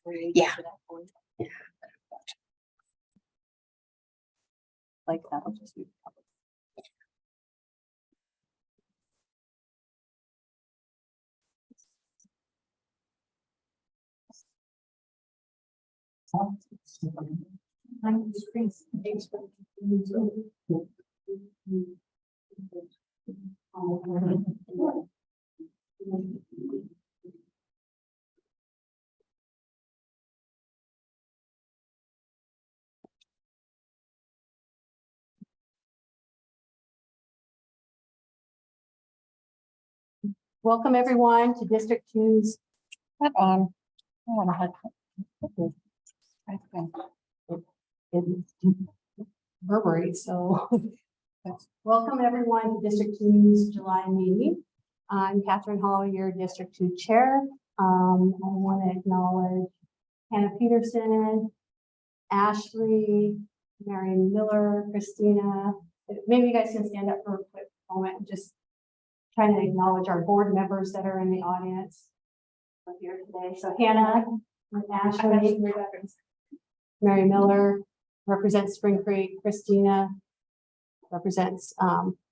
Yeah. Like that will just be public. Welcome everyone to District 2's. Hold on. I want to hug. It reverberates, so. Welcome everyone to District 2's July meeting. I'm Catherine Hall, your District 2 Chair. I want to acknowledge Hannah Peterson, Ashley, Mary Miller, Christina. Maybe you guys can stand up for a quick moment and just trying to acknowledge our board members that are in the audience here today. So Hannah, Ashley, Mary Miller represents Spring Creek, Christina represents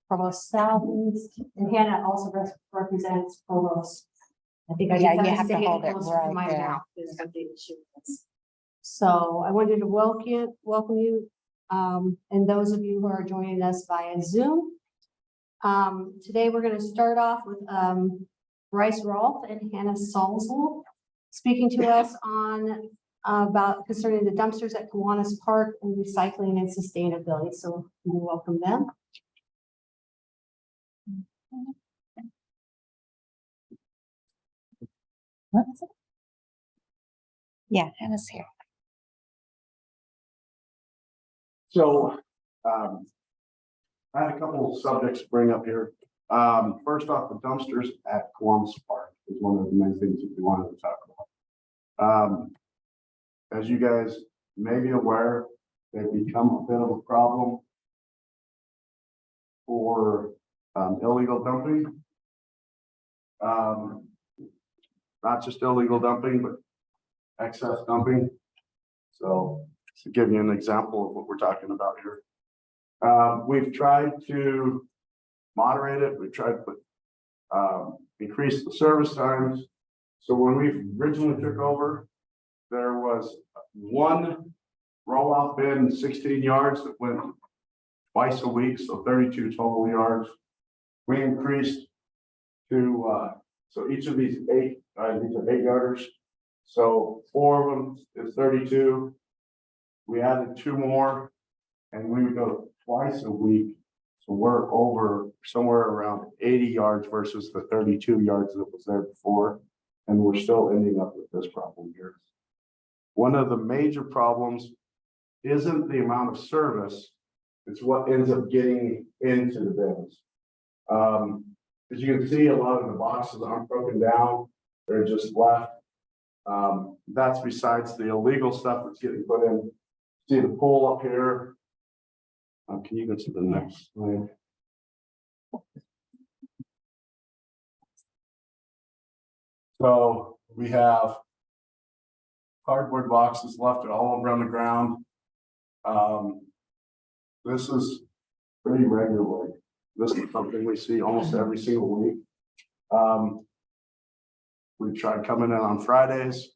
Provost Southeast, and Hannah also represents Provost. I think I Yeah, just you have to say hold it closer to right my there. mouth is what the issue is. So I wanted to welcome you, and those of you who are joining us via Zoom. Today we're going to start off with Bryce Rolfe and Hannah Salzwell speaking to us on about concerning the dumpsters at Kiwanis Park and recycling and sustainability. So we welcome them. Yeah, Hannah's here. So, I had a couple of subjects to bring up here. First off, the dumpsters at Kiwanis Park is one of the main things that we wanted to talk about. As you guys may be aware, they've become a bit of a problem for illegal dumping. Not just illegal dumping, but excess dumping. So to give you an example of what we're talking about here. We've tried to moderate it. We've tried to increase the service times. So when we originally took over, there was one roll-off bin, 16 yards that went twice a week, so 32 total yards. We increased to, so each of these these are 8-yarders. So 4 of them is 32. We added 2 more, and we would go twice a week. So we're over somewhere around 80 yards versus the 32 yards that was there before. And we're still ending up with this problem here. One of the major problems isn't the amount of service, it's what ends up getting into the bins. As you can see, a lot of the boxes aren't broken down, they're just left. That's besides the illegal stuff that's getting put in. See the pole up here. Can you go to the next slide? So we have cardboard boxes left all around the ground. This is pretty regularly. This is something we see almost every single week. We've tried coming in on Fridays.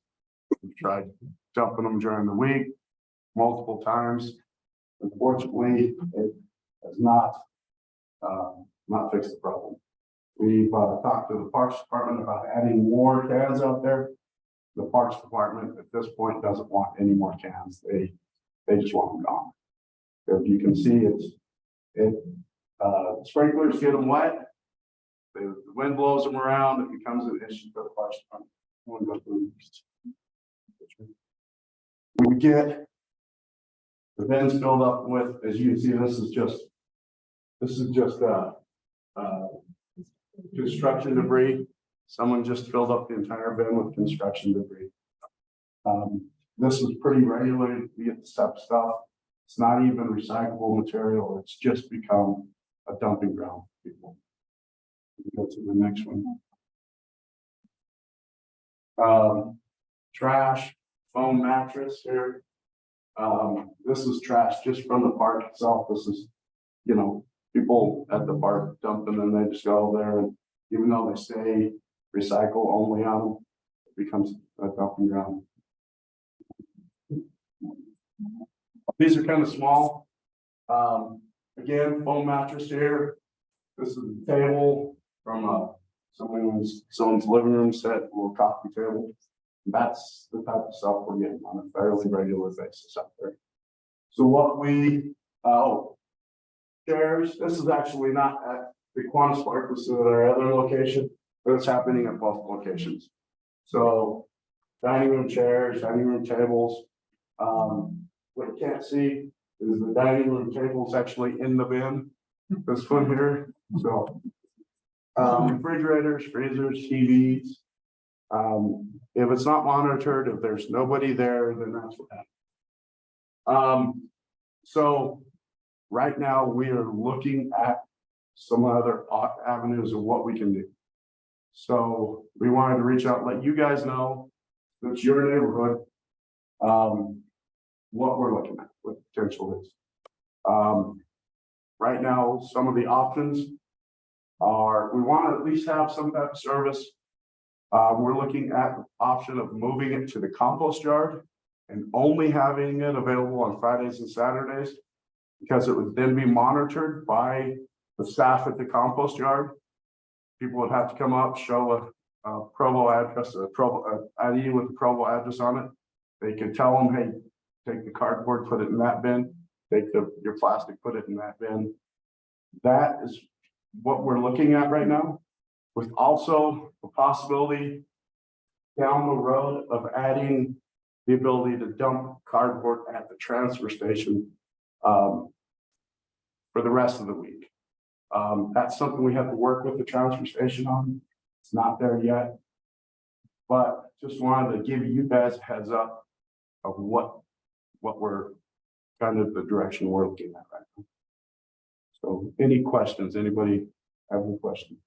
We've tried dumping them during the week multiple times. Unfortunately, it has not fixed the problem. We've talked to the Parks Department about adding more cans out there. The Parks Department at this point doesn't want any more cans. They just want them gone. If you can see, sprinklers get them wet. The wind blows them around. It becomes an issue for the Parks Department. We get the bins filled up with, as you can see, this is just construction debris. Someone just filled up the entire bin with construction debris. This is pretty regular. We get the stuff. It's not even recyclable material. It's just become a dumping ground for people. Go to the next one. Trash, foam mattress here. This is trash just from the park itself. This is, you know, people at the park dumping and they just go there, and even though they say recycle only on them, it becomes a dumping ground. These are kind of small. Again, foam mattress here. This is a table from someone's living room set, a little coffee table. That's the type of stuff we're getting on a fairly regular basis out there. So what chairs, this is actually not at the Kiwanis Park, this is at our other location, but it's happening at both locations. So dining room chairs, dining room tables. What you can't see is the dining room table is actually in the bin. This one here, so. Refrigerators, freezers, TVs. If it's not monitored, if there's nobody there, then that's what happens. So right now we are looking at some other avenues of what we can do. So we wanted to reach out, let you guys know that your neighborhood, what we're looking at, what the potential is. Right now, some of the options are, we want to at least have some type of service. We're looking at the option of moving it to the compost yard and only having it available on Fridays and Saturdays, because it would then be monitored by the staff at the compost yard. People would have to come up, show a Provo address, a Provo ID with the Provo address on it. They could tell them, hey, take the cardboard, put it in that bin, take your plastic, put it in that bin. That is what we're looking at right now, with also the possibility down the road of adding the ability to dump cardboard at the transfer station for the rest of the week. That's something we have to work with the transfer station on. It's not there yet, but just wanted to give you guys a heads up of what we're kind of the direction we're looking at right now. So any questions? Anybody have any questions?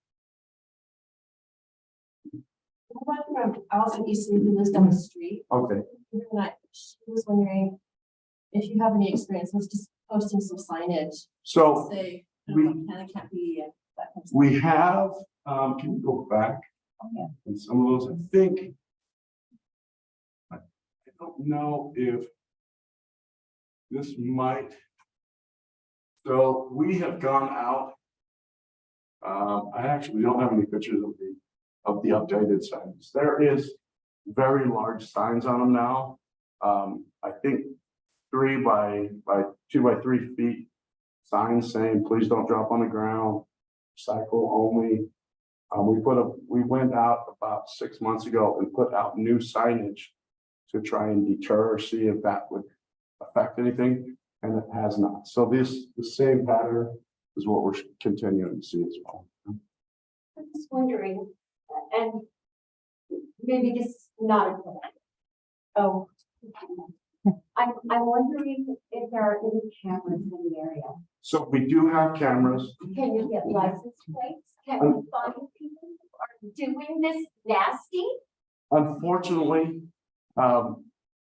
I also used to live down the street. Okay. And she was wondering if you have any experience with just posting some signage. So Say, we can and can't be that kind of stuff. we have, can you go back? Oh, yeah. And some of those, I think, I don't know if this might. So we have gone out. I actually don't have any pictures of the updated signs. There is very large signs on them now. I think 3 by 2 by 3 feet signs saying, please don't drop on the ground, cycle only. We went out about 6 months ago and put out new signage to try and deter or see if that would affect anything, and it has not. So the same pattern is what we're continuing to see as well. I'm just wondering, and maybe this is not a plan. Oh, I'm wondering if there are any cameras in the area. So we do have cameras. Can you get license plates? Can we find people who are doing this nasty? Unfortunately,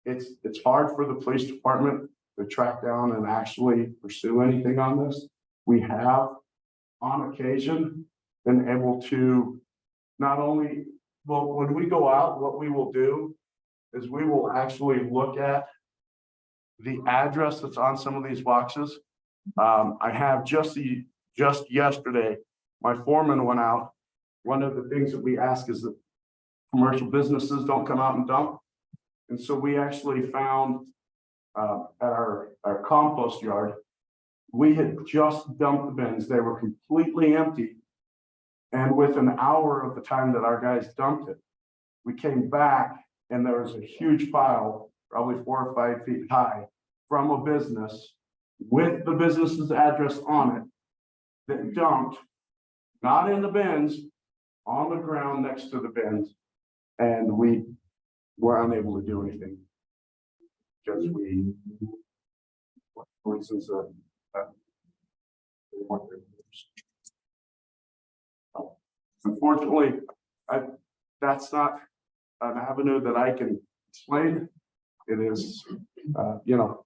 it's hard for the police department to track down and actually pursue anything on this. We have, on occasion, been able to not only, well, when we go out, what we will do is we will actually look at the address that's on some of these boxes. I have just yesterday, my foreman went out. One of the things that we ask is that commercial businesses don't come out and dump. And so we actually found at our compost yard, we had just dumped the bins. They were completely empty. And within an hour of the time that our guys dumped it, we came back and there was a huge pile, probably 4 or 5 feet high, from a business with the business's address on it that dumped, not in the bins, on the ground next to the bins. And we were unable to do anything because for instance, unfortunately, that's not an avenue that I can explain. it is, you know,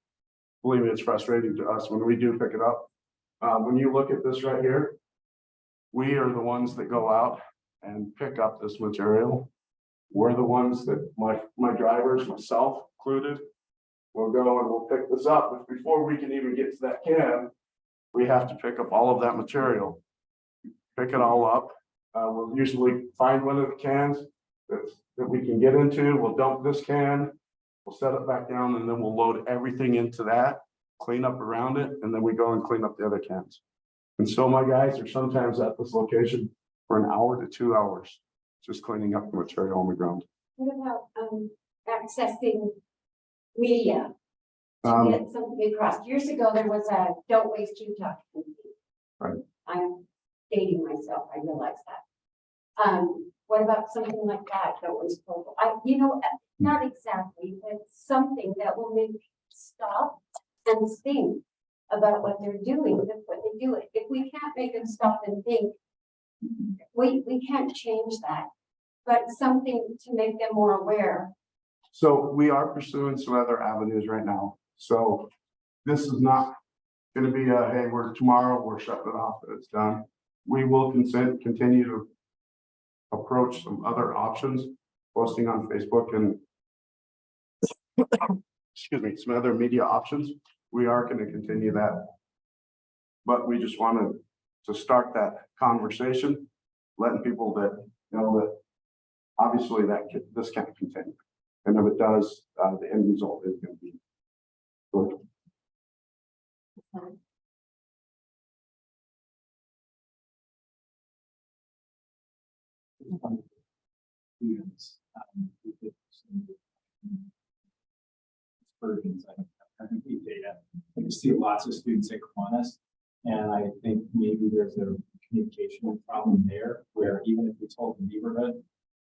believe me, it's frustrating to us when we do pick it up. When you look at this right here, we are the ones that go out and pick up this material. We're the ones that my drivers, myself included, will go and we'll pick this up. But before we can even get to that can, we have to pick up all of that material. Pick it all up. We'll usually find one of the cans that we can get into. We'll dump this can, we'll set it back down, and then we'll load everything into that, clean up around it, and then we go and clean up the other cans. And so my guys are sometimes at this location for an hour to 2 hours, just cleaning up the material on the ground. What about, accessing media to Um, get something across? Years ago, there was a Don't Waste Utah campaign. Right. I'm dating myself, I realize that. What about something like that? Don't waste Provo. Not exactly, but something that will make people stop and think about what they're doing, that's what they do. If we can't make them stop and think, we can't change that. But something to make them more aware. So we are pursuing some other avenues right now. So this is not gonna be a, hey, tomorrow we're shutting it off, it's done. We will continue to approach some other options, posting on Facebook and excuse me, some other media options. We are going to continue that. But we just wanted to start that conversation, letting people that know that obviously this can't continue. And if it does, the end result is going to be good. Versions, I think we data. I see lots of students at Kiwanis, and I think maybe there's a communication problem there, where even if we told the neighborhood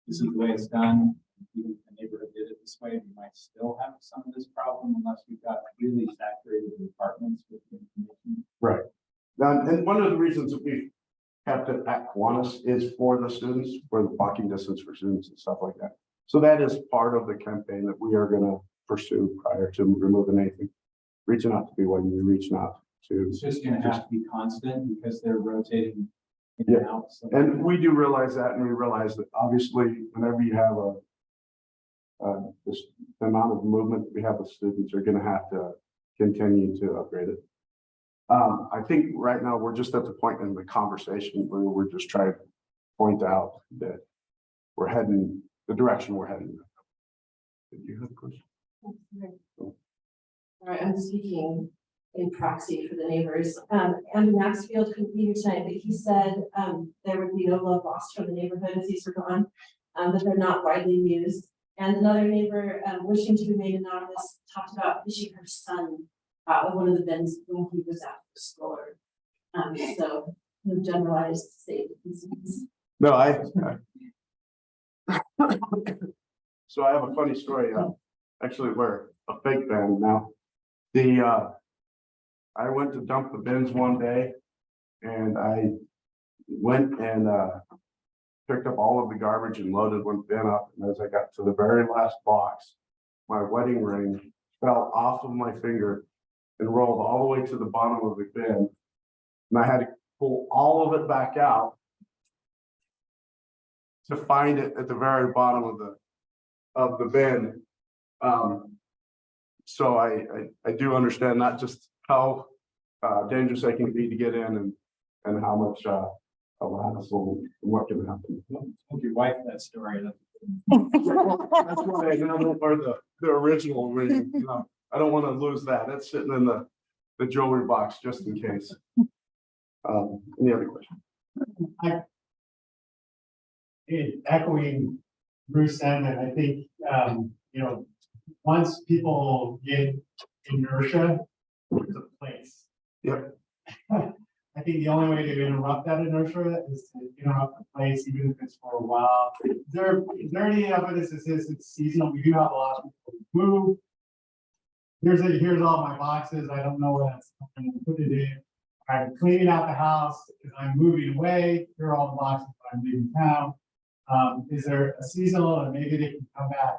this is the way it's done, even if the neighborhood did it this way, we might still have some of this problem unless we've got really saturated departments with the information. Right. And one of the reasons that we've kept it at Kiwanis is for the students, for the walking distance for students and stuff like that. So that is part of the campaign that we are going to pursue prior to removing anything. Reaching out to BYU, reaching out to. It's just going to have to be constant because they're rotating in and out. So And we do realize that, and we realize that obviously whenever you have the amount of movement we have with students are going to have to continue to upgrade it. I think right now we're just at the point in the conversation where we're just trying to point out that we're heading the direction we're heading. Did you have a question? All right, I'm speaking in proxy for the neighbors. Andrew Maxfield couldn't be here tonight, but he said there would be no love lost from the neighborhood if these were gone, but they're not widely used. And another neighbor wishing to remain anonymous talked about fishing her son out of one of the bins when he was out for school. So generalized safety concerns. No, so I have a funny story. Actually, we're a fake band now. I went to dump the bins one day, and I went and picked up all of the garbage and loaded one bin up. And as I got to the very last box, my wedding ring fell off of my finger and rolled all the way to the bottom of the bin. And I had to pull all of it back out to find it at the very bottom of the bin. So I do understand not just how dangerous they can be to get in and how much a hassle and what can happen. told your wife that story. That's why I don't know where the original ring, you know, I don't want to lose that. That's sitting in the jewelry box just in case. Any other questions? Echoing Bruce sentiment, I think, once people get inertia, there's a place. Yep. I think the only way to interrupt that inertia is to interrupt the place, even if it's for a while. Is there any evidence that says it's seasonal? We do have a lot of people move. Here's all my boxes. I don't know where that's going to put it in. I'm cleaning out the house because I'm moving away. Here are all the boxes that I'm leaving town. Is there a seasonal, and maybe they can come back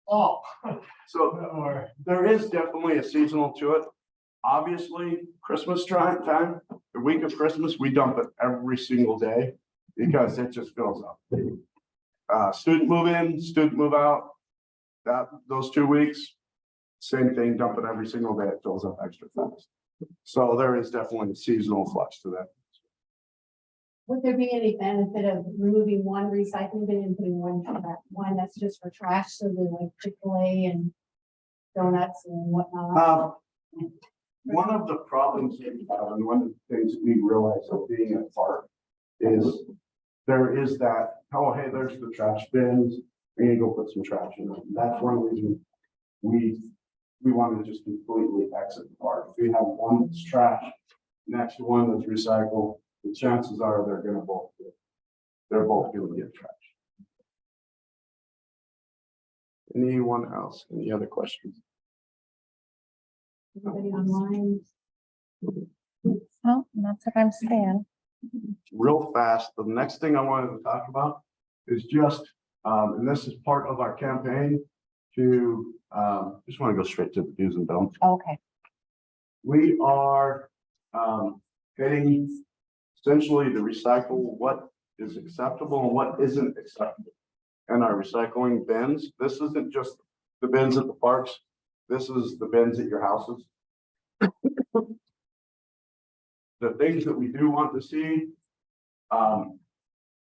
Oh. So Or, there is definitely a seasonal to it. Obviously, Christmas time, the week of Christmas, we dump it every single day because it just fills up. Student move in, student move out, those 2 weeks, same thing, dump it every single day, it fills up extra fast. So there is definitely a seasonal flux to that. Would there be any benefit of removing one recycling bin and putting one that's just for trash, so that like Chick-fil-A and donuts and whatnot? One of the problems that we have, and one of the things we realize of being at park is there is that, oh, hey, there's the trash bins, we need to go put some trash in them. That's one reason we wanted to just completely exit the park. If we have one that's trash, next to one that's recycled, the chances are they're both gonna get trash. Anyone else? Any other questions? Anybody online? Oh, that's what I'm saying. Real fast, the next thing I wanted to talk about is just, and this is part of our campaign to, just want to go straight to the do's and don'ts. Okay. We are getting essentially to recycle what is acceptable and what isn't acceptable in our recycling bins. This isn't just the bins at the parks. This is the bins at your houses. The things that we do want to see,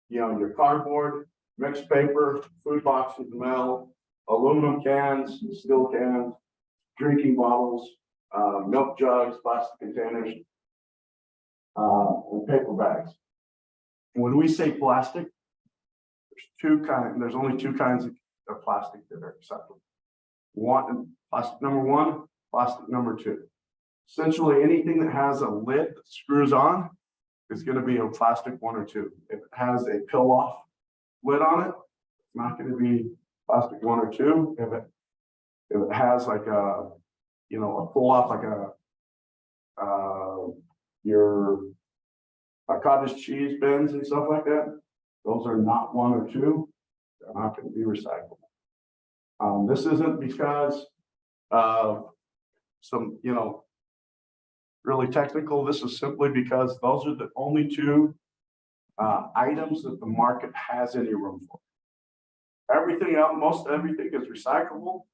your cardboard, mixed paper, food boxes, metal, aluminum cans, steel cans, drinking bottles, milk jugs, plastic containers, and paper bags. When we say plastic, there's only two kinds of plastic that are acceptable. Plastic number one, plastic number two. Essentially, anything that has a lid that screws on is going to be a plastic 1 or 2. If it has a pill off lid on it, it's not going to be plastic 1 or 2. If it has like a pull off like your cottage cheese bins and stuff like that, those are not 1 or 2. They're not going to be recyclable. This isn't because of some, really technical. This is simply because those are the only 2 items that the market has any room for. Everything else, most everything is recyclable.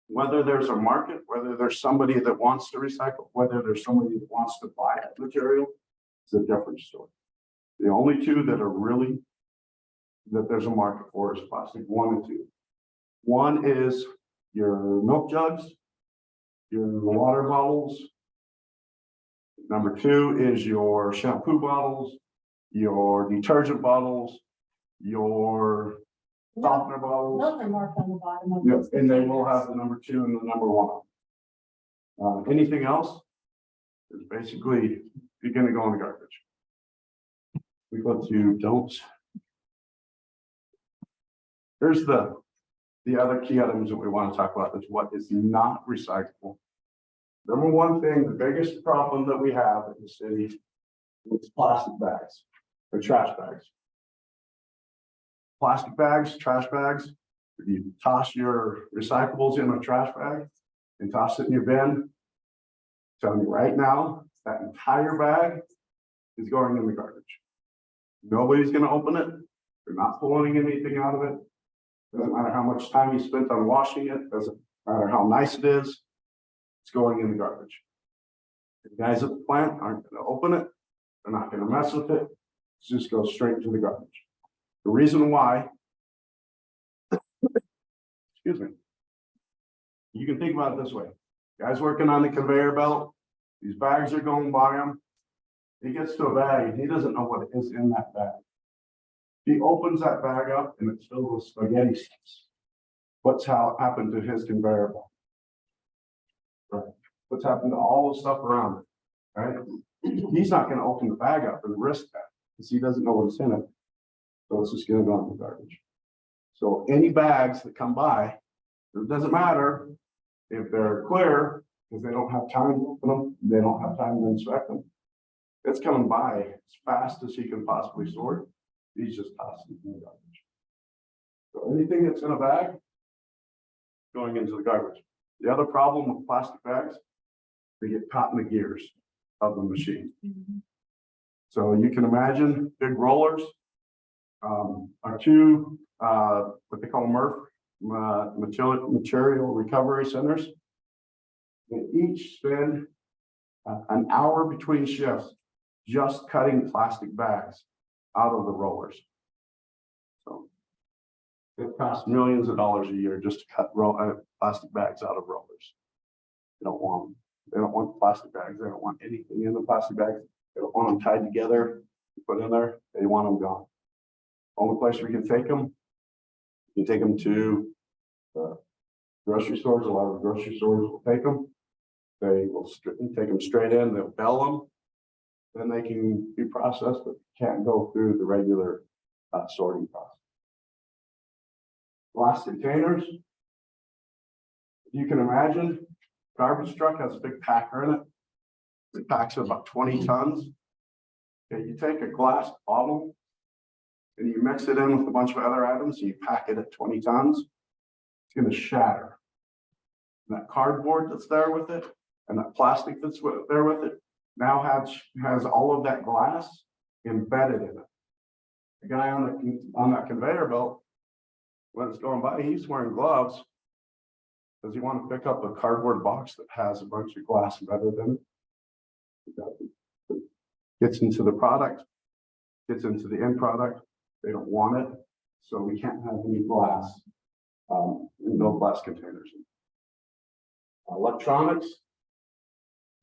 Whether there's a market, whether there's somebody that wants to recycle, whether there's somebody that wants to buy that material, it's a different story. The only 2 that are really, that there's a market for is plastic 1 and 2. One is your milk jugs, your water bottles. Number 2 is your shampoo bottles, your detergent bottles, your softener bottles. Those are marked on the bottom of Yep, those and they will containers. have the number 2 and the number 1. Anything else is basically, you're gonna go in the garbage. We go to don'ts. Here's the other key items that we want to talk about is what is not recyclable. Number one thing, the biggest problem that we have in the city is plastic bags or trash bags. Plastic bags, trash bags, if you toss your recyclables in a trash bag and toss it in your bin, telling you right now, that entire bag is going in the garbage. Nobody's going to open it. They're not pulling anything out of it. Doesn't matter how much time you spent on washing it. Doesn't matter how nice it is. It's going in the garbage. The guys at the plant aren't going to open it. They're not going to mess with it. It just goes straight to the garbage. The reason why, excuse me, you can think about it this way. Guys working on the conveyor belt, these bags are going by him. He gets to a bag and he doesn't know what is in that bag. He opens that bag up and it's filled with spaghetti sauce. What's happened to his conveyor belt? Right. What's happened to all the stuff around it? Right. He's not going to open the bag up and risk that because he doesn't know what's in it. So it's just going to go in the garbage. So any bags that come by, it doesn't matter if they're clear because they don't have time to open them. They don't have time to inspect them. It's coming by as fast as he can possibly sort. He's just tossing it in the garbage. So anything that's in a bag, going into the garbage. The other problem with plastic bags, they get caught in the gears of the machine. So you can imagine big rollers, are two, what they call MRF, material recovery centers. They each spend an hour between shifts just cutting plastic bags out of the rollers. So it costs millions of dollars a year just to cut plastic bags out of rollers. They don't want them. They don't want plastic bags. They don't want anything in the plastic bags. They don't want them tied together, put in there. They want them gone. Only place we can take them, you take them to grocery stores. A lot of grocery stores will take them. They will take them straight in. They'll bell them. Then they can be processed, but can't go through the regular sorting process. Glass containers. You can imagine, garbage truck has a big packer in it. It packs about 20 tons. Okay, you take a glass bottle and you mix it in with a bunch of other items, and you pack it at 20 tons, it's going to shatter. And that cardboard that's there with it, and that plastic that's there with it, now has all of that glass embedded in it. The guy on that conveyor belt, when it's going by, he's wearing gloves. Does he want to pick up a cardboard box that has a bunch of glass embedded in it? Gets into the product, gets into the end product. They don't want it, so we can't have any glass, no glass containers. Electronics,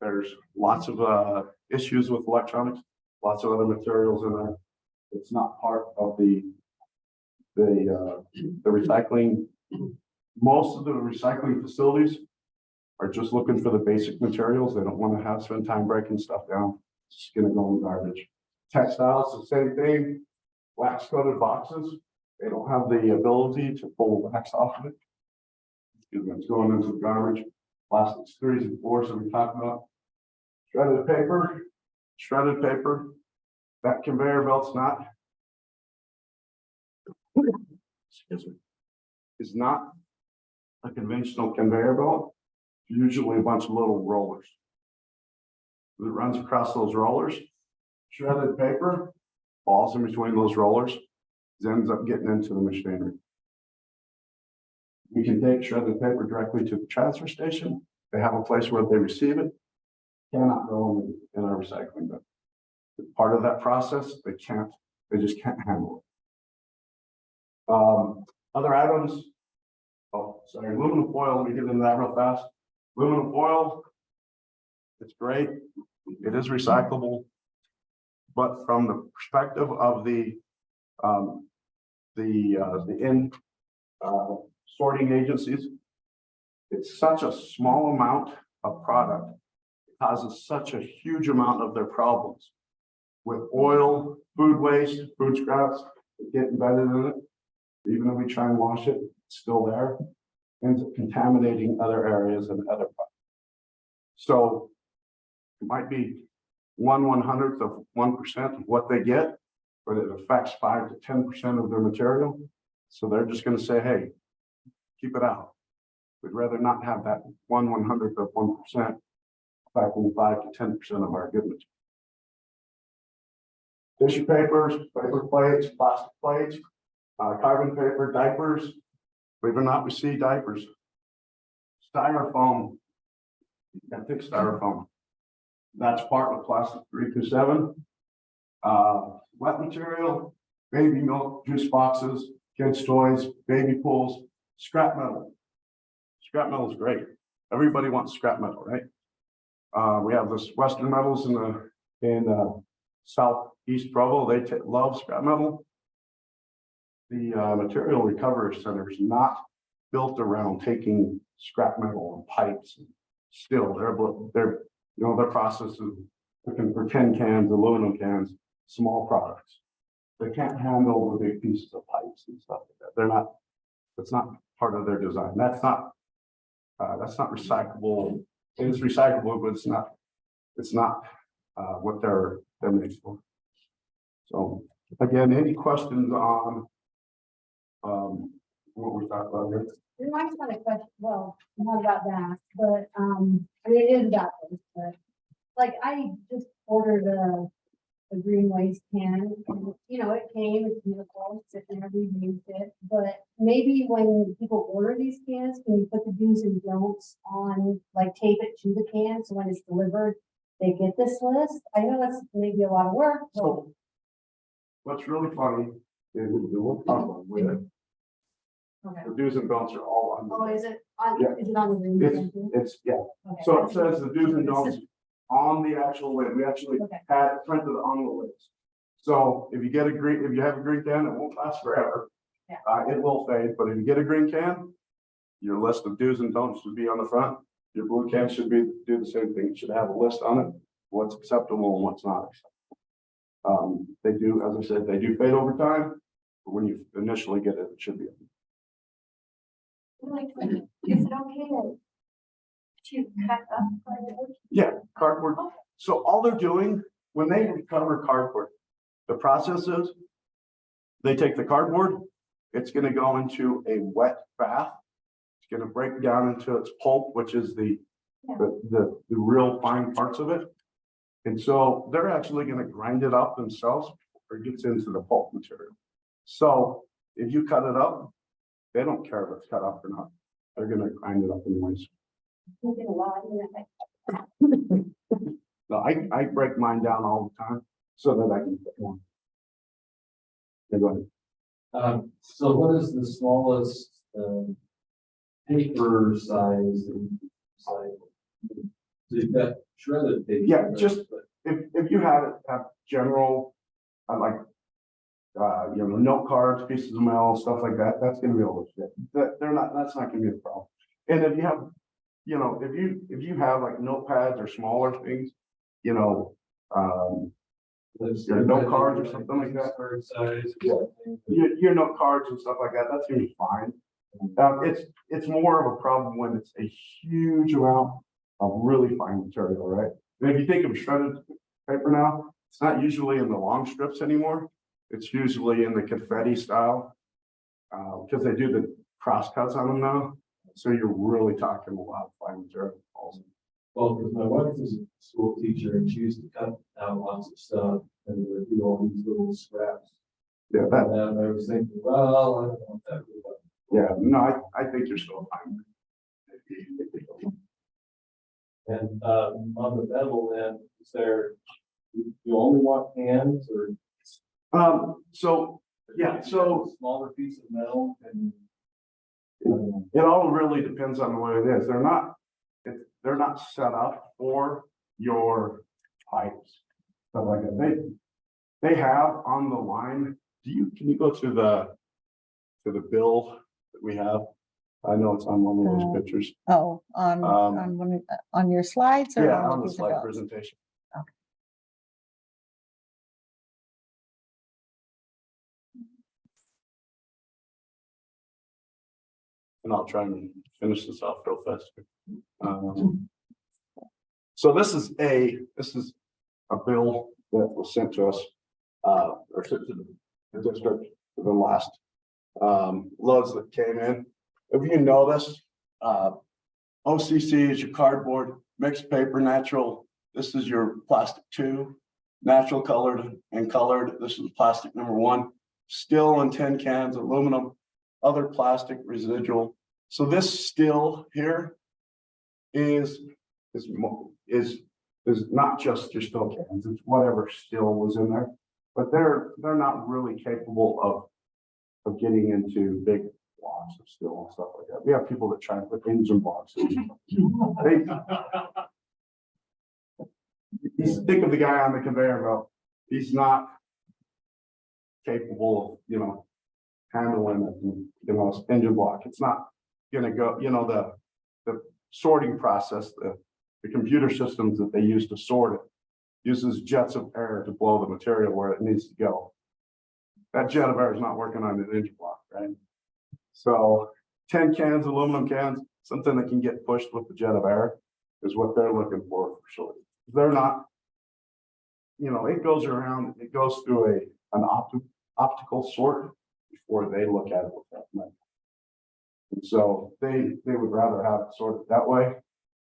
there's lots of issues with electronics, lots of other materials in there. It's not part of the recycling. Most of the recycling facilities are just looking for the basic materials. They don't want to spend time breaking stuff down. It's just going to go in garbage. Textiles, the same thing. Wax coated boxes. They don't have the ability to pull the wax off of it. It's going into the garbage. Plastics 3s and 4s that we talked about. Shredded paper. That conveyor belt's not. Excuse me. Is not a conventional conveyor belt. Usually a bunch of little rollers. It runs across those rollers. Shredded paper falls in between those rollers. It ends up getting into the machinery. We can take shredded paper directly to the transfer station. They have a place where they receive it. Cannot go in our recycling bin. Part of that process, they just can't handle it. Other items. Oh, sorry, aluminum foil. Let me get into that real fast. Aluminum foil, it's great. It is recyclable, but from the perspective of the end sorting agencies, it's such a small amount of product. It causes such a huge amount of their problems with oil, food waste, food scraps that get embedded in it. Even though we try and wash it, it's still there. Ends up contaminating other areas and other products. So it might be 1/100th of 1% of what they get, but it affects 5 to 10% of their material. So they're just going to say, hey, keep it out. We'd rather not have that 1/100th of 1% affecting 5 to 10% of our good material. Tissue papers, paper plates, plastic plates, carbon paper, diapers. Believe it or not, we see diapers. Styrofoam. I think styrofoam. That's part of plastic 327. Wet material, baby milk, juice boxes, kids' toys, baby pools, scrap metal. Scrap metal is great. Everybody wants scrap metal, right? We have this Western Metals in Southeast Provo. They love scrap metal. The material recovery center is not built around taking scrap metal and pipes and steel. Their process is looking for tin cans, aluminum cans, small products. They can't handle the big pieces of pipes and stuff like that. It's not part of their design. That's not recyclable. It's recyclable, but it's not what they're made for. So again, any questions on what we're talking about here. There might be a question, well, not about that, but, I mean, it is about this, but, like, I just ordered a green waste can, and, you know, it came, it's beautiful, it's sitting there, we used it, but maybe when people order these cans, can you put the do's and don'ts on, like, tape it to the can, so when it's delivered, they get this list? I know that's maybe a lot of work, but, So what's really funny is the one problem with it, okay. the do's and don'ts are all on. Oh, is it, on Yeah. is it on the green can too? It's, yeah, Okay. so it says the do's and don'ts on the actual lid. We actually Okay. had it printed on the lids. So if you get a green, if you have a green can, it won't last forever. Yeah. It will fade, but if you get a green can, your list of do's and don'ts should be on the front. Your blue can should do the same thing. It should have a list on it, what's acceptable and what's not acceptable. They do, as I said, they do fade over time, but when you initially get it, it should be. Like, is it okay to cut up cardboard? Yeah, cardboard. So all they're doing, when they recover cardboard, the process is they take the cardboard, it's gonna go into a wet bath. It's gonna break down into its pulp, which is the real fine parts of it. And so they're actually gonna grind it up themselves or it gets into the pulp material. So if you cut it up, they don't care if it's cut up or not. They're gonna grind it up anyways. We get a lot in it. No, I break mine down all the time so that I can put one. Yeah, go ahead. So what is the smallest, paper size? So you've got shredded paper. Yeah, just if you have general, like, note cards, pieces of mail, stuff like that, that's gonna be able to fit. That's not gonna be a problem. And if you have, if you have like notepads or smaller things, your note cards or something like that. Size. Your note cards and stuff like that, that's gonna be fine. It's more of a problem when it's a huge amount of really fine material, right? And if you think of shredded paper now, it's not usually in the long strips anymore. It's usually in the confetti style, because they do the cross cuts on them now. So you're really talking a lot of fine material. Well, because my wife is a school teacher and she used to cut out lots of stuff and there would be all these little scraps. Yeah, that, And I was thinking, well, I don't want that. yeah, no, I think you're still fine. And, on the bevel then, is there, you only want cans or? So, yeah, so Smaller piece of metal and. it all really depends on what it is. They're not set up for your pipes. Stuff like that. They have on the line. Can you go to the bill that we have? I know it's on one of those pictures. Oh, on your slides or? Yeah, the on the piece of slide docs? presentation. Okay. And I'll try and finish this off real fast. So this is a bill that was sent to us, or sent to the district for the last loads that came in. If you notice, OCC is your cardboard, mixed paper, natural. This is your plastic 2, natural colored and colored. This is plastic number 1, still in tin cans, aluminum, other plastic residual. So this still here is not just your still cans, it's whatever still was in there, but they're not really capable of getting into big blocks of steel and stuff like that. We have people that try to put engine blocks in. Think of the guy on the conveyor belt. He's not capable of, handling it, engine block. It's not gonna go, the sorting process, the computer systems that they use to sort it uses jets of air to blow the material where it needs to go. That jet of air is not working on an engine block, right? So tin cans, aluminum cans, something that can get pushed with the jet of air is what they're looking for sure. They're not, it goes around, it goes through an optical sort before they look at it with that. so they would rather have it sorted that way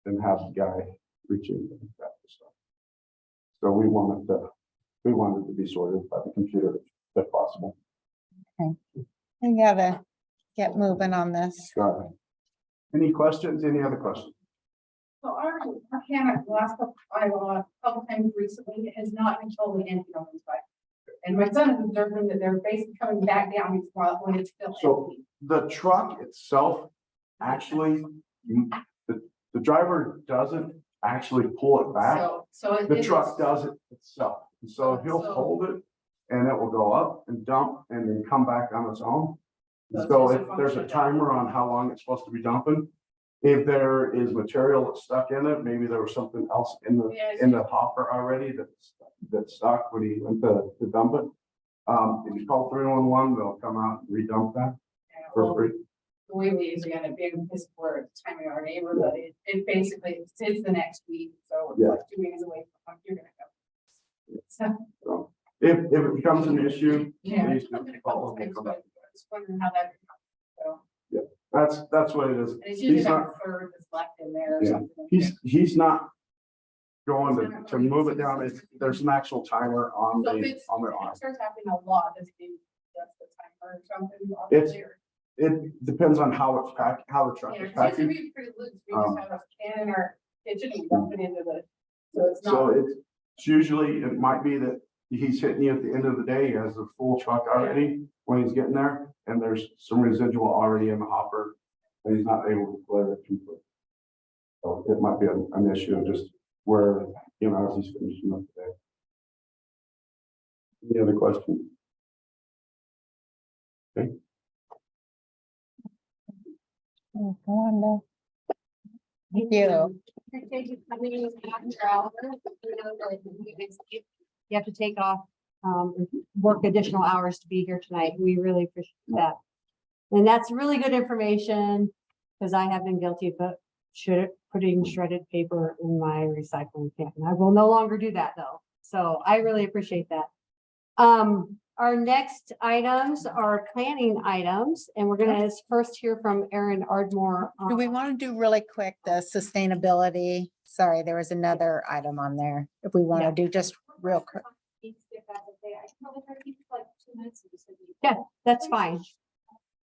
than have the guy reaching that stuff. So we wanted to be sorted by the computer if possible. We gotta get moving on this. Got it. Any questions? Any other questions? So our camera, the last couple times recently, has not been totally empty on the side. And my son is observing that they're basically coming back down when it's still So empty. the truck itself, actually, the driver doesn't actually pull it back. So The truck does it itself. And so he'll hold it and it will go up and dump and then come back on its own. So if there's a timer on how long it's supposed to be dumping, if there is material that's stuck in it, maybe there was something else in the hopper already that's stuck when he went to dump it. If you call 311, they'll come out and redump that for free. The way we usually end up being his word, timing our neighborhood, it basically it's the next week, so it's like 2 weeks away from when you're gonna go. So if it becomes an issue, Yeah. please call I and come back. was wondering how that. So That's what it is. and it's usually He's about not, a third that's left in there or Yeah. something. he's not going to move it down. There's an actual timer on So if the, it's, on the if arm. it starts happening a lot, does it just the timer or something? It's- It depends on how it's packed, how the truck Yeah, is because packing. we pretty loose, we just have a can in our kitchen and dump it into the, so it's So not. it's usually, it might be that he's hitting you at the end of the day. He has a full truck already when he's getting there, and there's some residual already in the hopper, and he's not able to clear it completely. So it might be an issue just where, as he's finishing up today. Any other questions? Okay. Go on now. Thank you. Appreciate you coming after hours. We know that you have to take off, work additional hours to be here tonight. We really appreciate that. And that's really good information, because I have been guilty of putting shredded paper in my recycling can. I will no longer do that though. So I really appreciate that. Our next items are planning items, and we're gonna first hear from Erin Ardmore. Do we want to do really quick the sustainability? Sorry, there was another item on there. If we want to do just real quick. Yeah, that's fine.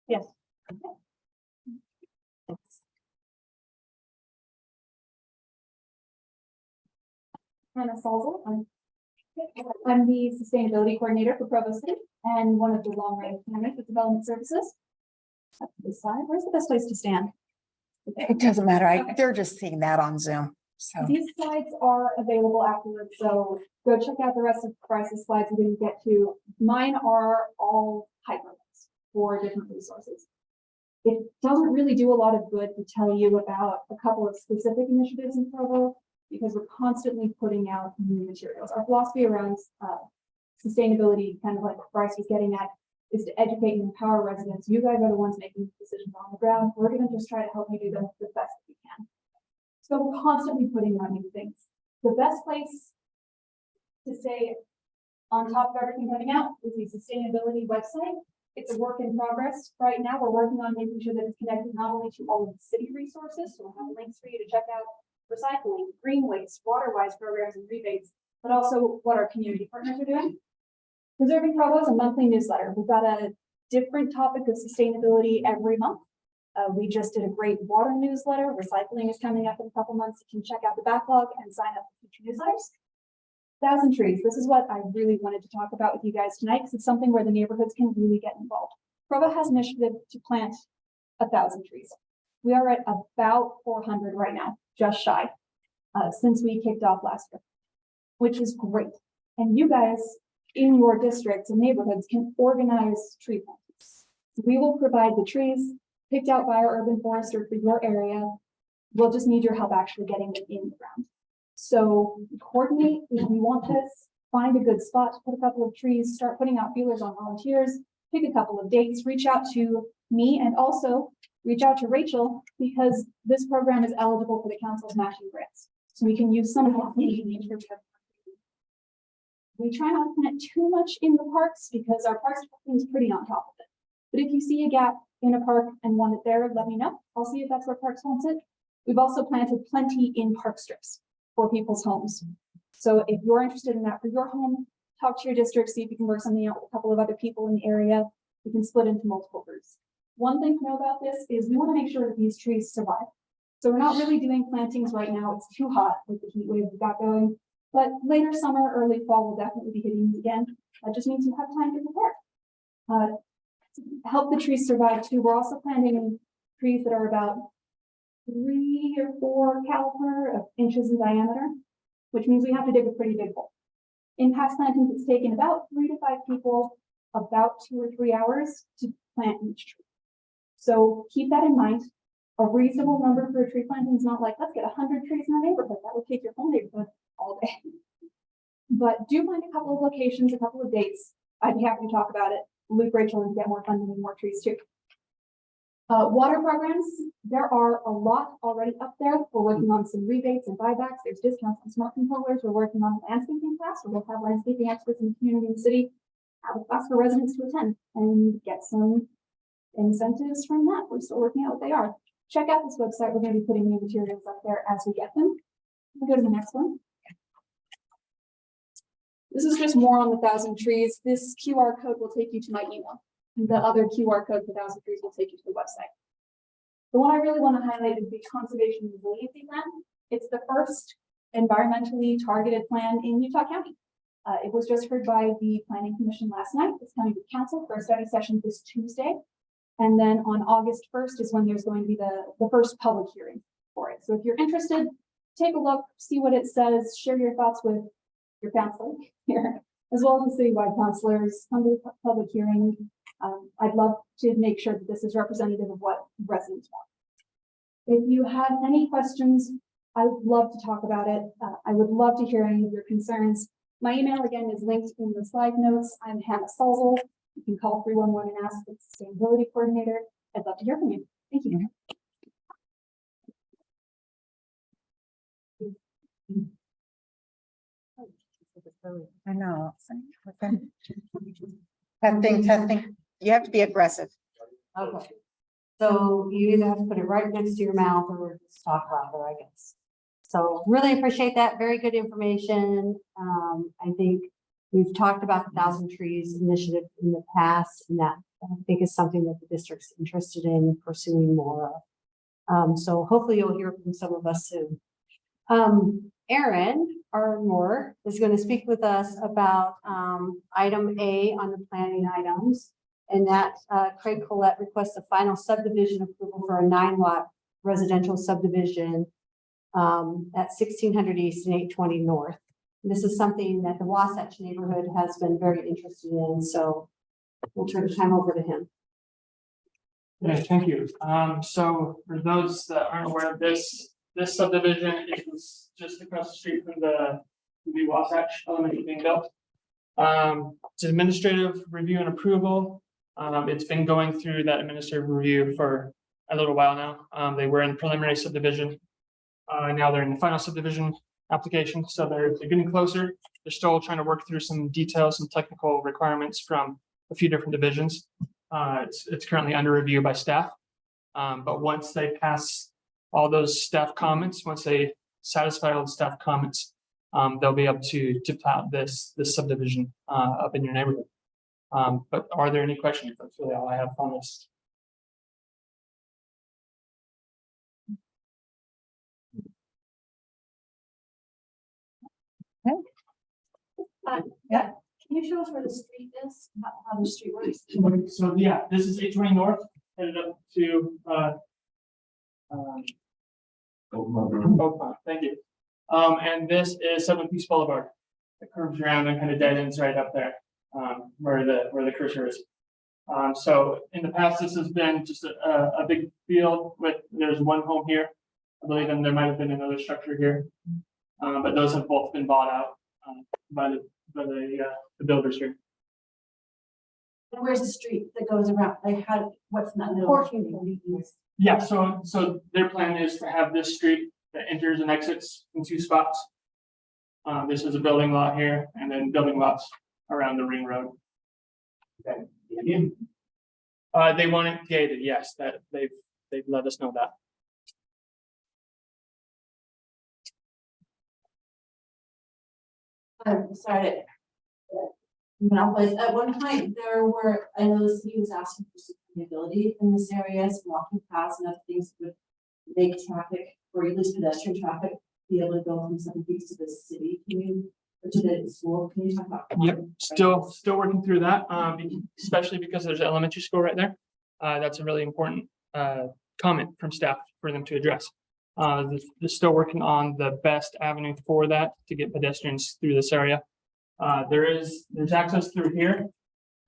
Yes. Hannah Salzel. I'm the sustainability coordinator for Provo City and one of the long range planners with development services. Up to this side, where's the best place to stand? It doesn't matter. They're just seeing that on Zoom. So These slides are available afterwards, so go check out the rest of Bryce's slides we didn't get to. Mine are all hyperlinks for different resources. It doesn't really do a lot of good to tell you about a couple of specific initiatives in Provo, because we're constantly putting out new materials. Our philosophy around sustainability, kind of like Bryce was getting at, is to educate and empower residents. You guys are the ones making decisions on the ground. We're going to just try to help you do them the best that we can. So we're constantly putting out new things. The best place to stay on top of everything coming out is the sustainability website. It's a work in progress. Right now, we're working on making sure that it's connected not only to all of the city resources, so we'll have links for you to check out recycling, green waste, water-wise programs and rebates, but also what our community partners are doing. Preserving Provo is a monthly newsletter. We've got a different topic of sustainability every month. We just did a great water newsletter. Recycling is coming up in a couple months. You can check out the backlog and sign up for future newsletters. 1,000 trees. This is what I really wanted to talk about with you guys tonight, because it's something where the neighborhoods can really get involved. Provo has an initiative to plant 1,000 trees. We are at about 400 right now, just shy, since we kicked off last year, which is great. And you guys in your districts and neighborhoods can organize tree plantings. We will provide the trees picked out by our urban forester for your area. We'll just need your help actually getting them in the ground. So coordinate if you want this, find a good spot to put a couple of trees, start putting out feelers on volunteers, pick a couple of dates, reach out to me, and also reach out to Rachel, because this program is eligible for the council's matching grants. So we can use some of that. We try not to plant too much in the parks because our parks team is pretty on top of it. But if you see a gap in a park and want it there, let me know. I'll see if that's where Parks wants it. We've also planted plenty in park strips for people's homes. So if you're interested in that for your home, talk to your district, see if you can work something out with a couple of other people in the area. We can split into multiple groups. One thing to know about this is we want to make sure that these trees survive. So we're not really doing plantings right now. It's too hot with the heat wave we've got going. But later summer, early fall, we'll definitely be hitting these again. That just means you have time to prepare. To help the trees survive too, we're also planting trees that are about 3 or 4 caliper of inches in diameter, which means we have to dig a pretty big hole. In past plantings, it's taken about 3 to 5 people about 2 or 3 hours to plant each tree. So keep that in mind. A reasonable number for a tree planting is not like, let's get 100 trees in our neighborhood. That would take your whole neighborhood all day. But do find a couple of locations, a couple of dates. I'd be happy to talk about it. Loop Rachel and get more funding and more trees too. Water programs, there are a lot already up there. We're working on some rebates and buybacks. There's discounts on smart controllers. We're working on a landscaping class where we'll have landscaping experts in the community and the city have a class for residents to attend and get some incentives from that. We're still working out what they are. Check out this website. We're going to be putting new materials up there as we get them. We'll go to the next one. This is just more on the 1,000 trees. This QR code will take you to my email. The other QR code for 1,000 trees will take you to the website. The one I really want to highlight is the Conservation Resiliency Plan. It's the first environmentally targeted plan in Utah County. It was just heard by the Planning Commission last night. It's coming to council for a study session this Tuesday. And then on August 1st is when there's going to be the first public hearing for it. So if you're interested, take a look, see what it says, share your thoughts with your counselor here, as well as the citywide counselors, come to the public hearing. I'd love to make sure that this is representative of what residents want. If you have any questions, I would love to talk about it. I would love to hear any of your concerns. My email again is linked in the slide notes. I'm Hannah Salzel. You can call 311 and ask the sustainability coordinator. I'd love to hear from you. Thank you. I know. Okay. Testing. You have to be aggressive. Okay. So you either have to put it right next to your mouth or just talk louder, I guess. So really appreciate that. Very good information. I think we've talked about the 1,000 Trees initiative in the past, and that I think is something that the district's interested in pursuing more of. So hopefully you'll hear from some of us soon. Aaron Moore is going to speak with us about item A on the planning items, and that Craig Collette requests a final subdivision approval for a 9-lot residential subdivision at 1600 East and 820 North. This is something that the Wasatch neighborhood has been very interested in, so we'll turn the time over to him. Yeah, thank you. So for those that aren't aware of this subdivision is just across the street from the Wasatch Elementary being built. It's administrative review and approval. It's been going through that administrative review for a little while now. They were in preliminary subdivision. Now they're in the final subdivision application. So they're getting closer. They're still trying to work through some details, some technical requirements from a few different divisions. It's currently under review by staff. But once they pass all those staff comments, once they satisfy all the staff comments, they'll be able to plow this subdivision up in your neighborhood. But are there any questions? That's really all I have on this. Yeah, can you show us where the street is, how the street works? So yeah, this is 820 North, headed up to Oakmont. Thank you. And this is 7 Peace Boulevard. It curves around and kind of dead ends right up there, where the cursor is. So in the past, this has been just a big field with, there's one home here, I believe, and there might have been another structure here, but those have both been bought out by the builders here. And where's the street that goes around? Like what's in that middle? Yeah, so their plan is to have this street that enters and exits in 2 spots. This is a building lot here, and then building lots around the ring road. Okay. They want it gated, yes, that they've let us know that. I'm sorry. Monopolize. At one point, there were, I know the city was asking for sustainability in this area, some walking paths and other things that would make traffic, or at least pedestrian traffic, be able to go from Seven Peaks to the city. Can you, or to the school? Can you talk about? Yep, still working through that, especially because there's an elementary school right there. That's a really important comment from staff for them to address. They're still working on the best avenue for that to get pedestrians through this area. There's access through here.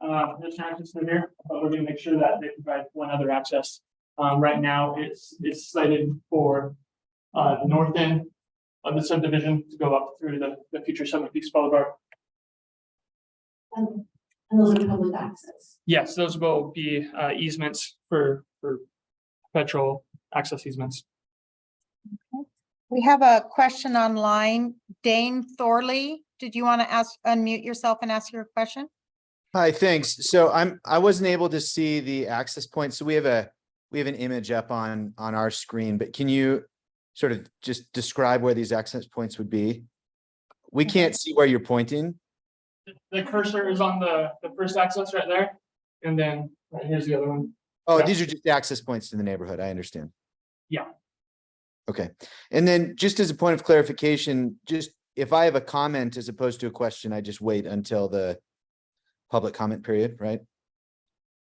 There's access through here, but we're gonna make sure that they provide one other access. Right now, it's slated for the north end of the subdivision to go up through the future Seven Peaks Boulevard. And those are public access. Yes, those will be easements for petrol access easements. We have a question online. Dane Thorley, did you want to unmute yourself and ask your question? Hi, thanks. So I wasn't able to see the access point. So we have an image up on our screen, but can you sort of just describe where these access points would be? We can't see where you're pointing. The cursor is on the first access right there, and then right here's the other one. Oh, Yeah. these are just access points to the neighborhood. I understand. Yeah. Okay. And then just as a point of clarification, just if I have a comment as opposed to a question, I just wait until the public comment period, right?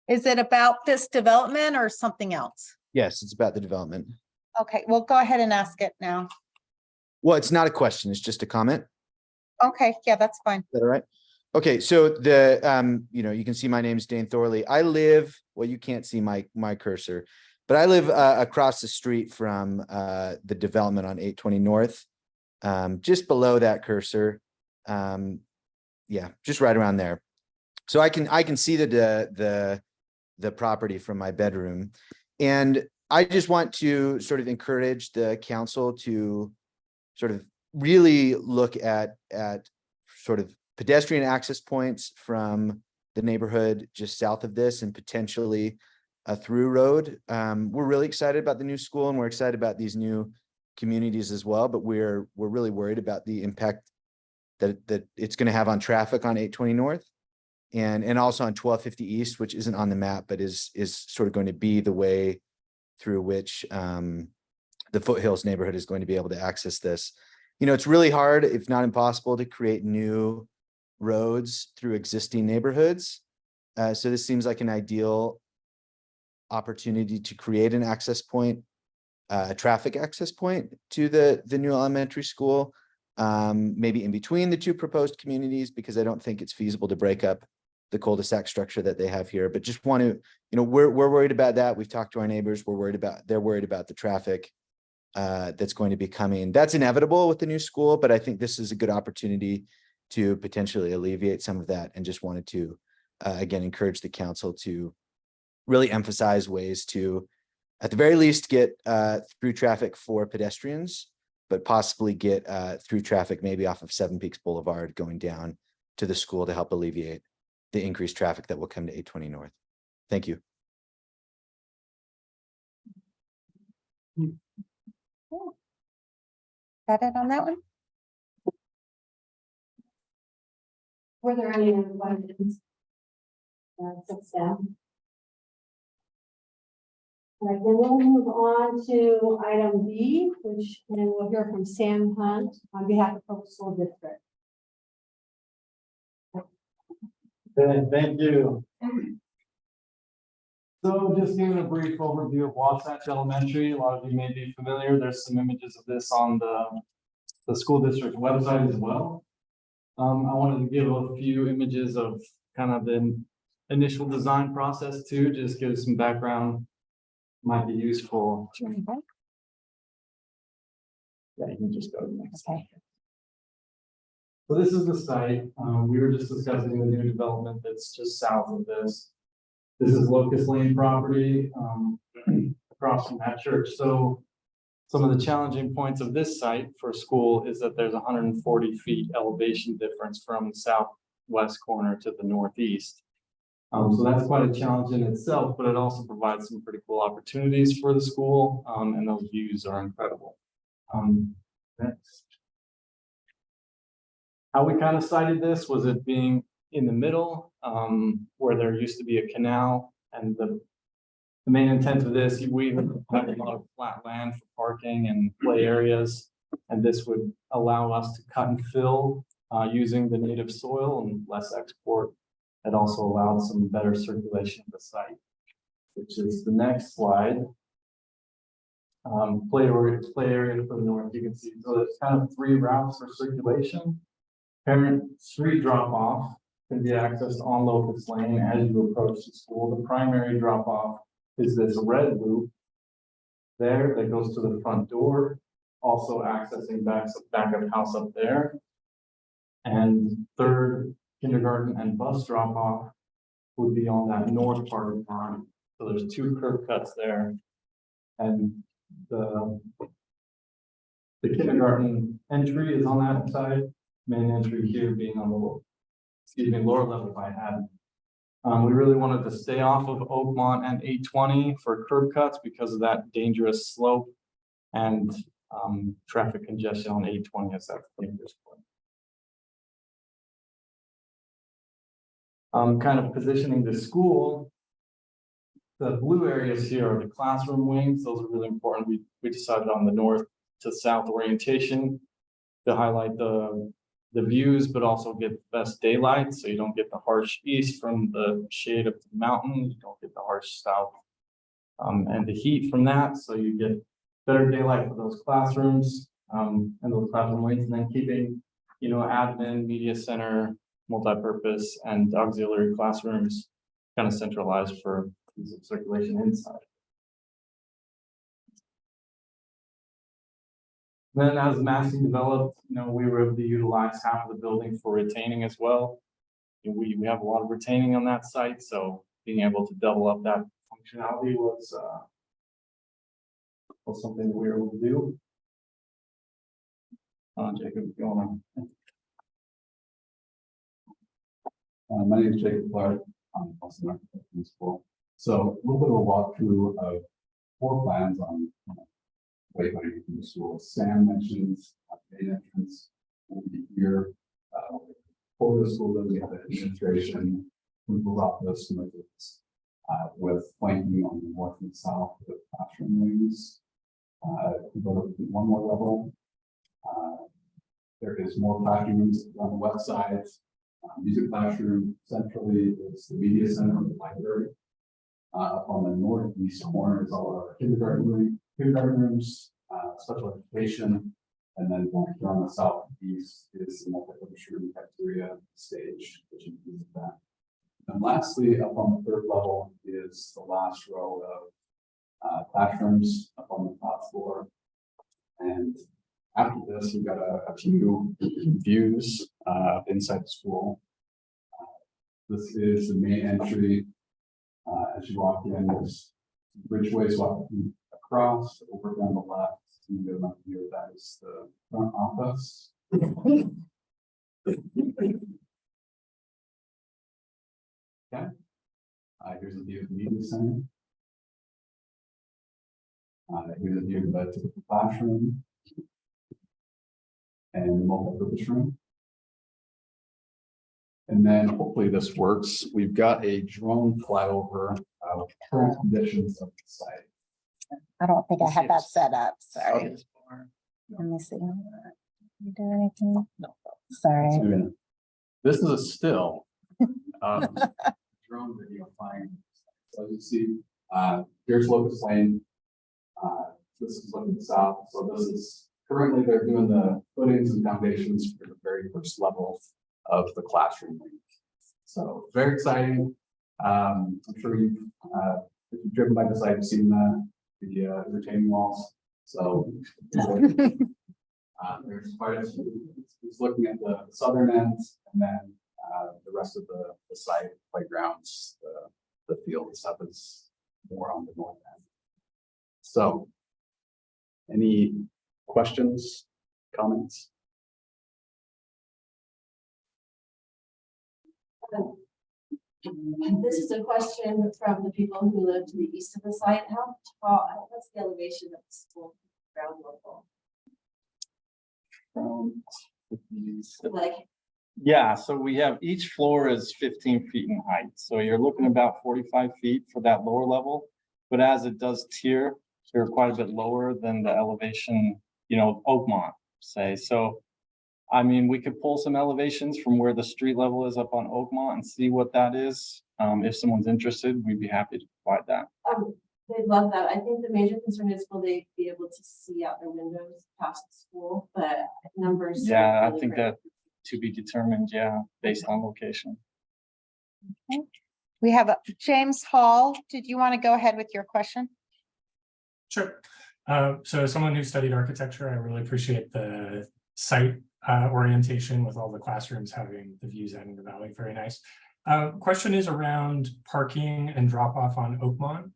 Is it about this development or something else? Yes, it's about the development. Okay, well, go ahead and ask it now. Well, it's not a question, it's just a comment. Okay, yeah, that's fine. Is that all right? Okay, so you can see my name is Dane Thorley. I live, well, you can't see my cursor, but I live across the street from the development on 820 North, just below that cursor. Yeah, just right around there. So I can see the property from my bedroom, and I just want to sort of encourage the council to sort of really look at sort of pedestrian access points from the neighborhood just south of this and potentially a through road. We're really excited about the new school and we're excited about these new communities as well, but we're really worried about the impact that it's going to have on traffic on 820 North and also on 1250 East, which isn't on the map, but is sort of going to be the way through which the Foothills neighborhood is going to be able to access this. You know, it's really hard, if not impossible, to create new roads through existing neighborhoods. So this seems like an ideal opportunity to create an access point, a traffic access point to the new elementary school, maybe in between the two proposed communities, because I don't think it's feasible to break up the cul-de-sac structure that they have here. But just want to, you know, we're worried about that. We've talked to our neighbors. They're worried about the traffic that's going to be coming. That's inevitable with the new school, but I think this is a good opportunity to potentially alleviate some of that, and just wanted to again encourage the council to really emphasize ways to, at the very least, get through traffic for pedestrians, but possibly get through traffic maybe off of Seven Peaks Boulevard going down to the school to help alleviate the increased traffic that will come to 820 North. Thank you. Got it on that one? Were there any other questions? Since then. All right, then we'll move on to item B, which then we'll hear from Sam Hunt on behalf of Provo School District. Thank you. So just giving a brief overview of Wasatch Elementary. A lot of you may be familiar. There's some images of this on the school district website as well. I wanted to give a few images of kind of the initial design process too, just give some background, might be useful. Do you want to go? Yeah, you can just go to the next. Okay. So this is the site. We were just discussing the new development that's just south of this. This is Locust Lane property across from that church. So some of the challenging points of this site for school is that there's 140 feet elevation difference from the southwest corner to the northeast. So that's quite a challenge in itself, but it also provides some pretty cool opportunities for the school, and those views are incredible. Next. How we kind of cited this was it being in the middle, where there used to be a canal, and the main intent of this, we have a lot of flat land for parking and play areas, and this would allow us to cut and fill using the native soil and less export. It also allowed some better circulation of the site, which is the next slide. Play area for the north, you can see, so there's kind of 3 routes for circulation. Parent street drop off can be accessed on Locust Lane as you approach the school. The primary drop off is this red loop there that goes to the front door, also accessing back of house up there. And third, kindergarten and bus drop off would be on that north part of the farm. So there's 2 curb cuts there. And the kindergarten entry is on that side, main entry here being on the lower level by Adam. We really wanted to stay off of Oakmont and 820 for curb cuts because of that dangerous slope and traffic congestion on 820 as that dangerous point. Kind of positioning the school, the blue areas here are the classroom wings. Those are really important. We decided on the north to south orientation to highlight the views, but also get the best daylight. So you don't get the harsh east from the shade of the mountain. You don't get the harsh south and the heat from that. So you get better daylight for those classrooms and those classroom wings, and then keeping, admin, media center, multi-purpose, and auxiliary classrooms kind of centralized for circulation inside. Then as Massey developed, we were able to utilize half of the building for retaining as well. We have a lot of retaining on that site, so being able to double up that functionality was something that we were able to do. Jacob, if you want to. My name is Jacob Clark. I'm also an architect in the school. So a little bit of a walkthrough of 4 plans on wayfinding from the school. Sam mentions the main entrance will be here. For the school, then we have an administration, principal's office, with flanking on the north and south with classroom wings. We go up 1 more level. There is more classrooms on the west side. Music classroom centrally is the media center of the library. Up on the northeast corner is all our kindergarten rooms, special education, and then back here on the southeast is the multi-purpose room, cafeteria, stage, which includes that. And lastly, up on the 3rd level is the last row of classrooms up on the top floor. And after this, we've got a few views inside the school. This is the main entry. As you walk in, there's bridgeways walking across, over down the left, and you go up here. That is the front office. Okay. Here's a view of the media center. Here's a view of the typical classroom and the multi-purpose room. And then hopefully this works. We've got a drone flyover of current conditions of the site. I don't think I had that set up, sorry. Okay. Let me see. You do anything? No. Sorry. So this is a still drone video flying. So as you see, here's Locust Lane. This is looking south. So this is currently they're doing the footings and foundations for the very first level of the classroom wing. So very exciting. I'm sure if you've driven by the site, you've seen the retaining walls. So there's quite a few. He's looking at the southern end, and then the rest of the site, playgrounds, the field and stuff is more on the north end. So, any questions, comments? This is a question from the people who live to the east of the site. How tall, what's the elevation of the school ground level? Like, Yeah, so we have, each floor is 15 feet in height, so you're looking about 45 feet for that lower level. But as it does tier, they're quite a bit lower than the elevation, Oakmont, say, so. I mean, we could pull some elevations from where the street level is up on Oakmont and see what that is. If someone's interested, we'd be happy to provide that. they'd love that. I think the major concern is will they be able to see out their windows past the school, but numbers. Yeah, I really think great. that to be determined, yeah, based on location. We have James Hall. Did you want to go ahead with your question? Sure. So as someone who studied architecture, I really appreciate the site orientation with all the classrooms having the views out in the valley. Very nice. Question is around parking and drop off on Oakmont.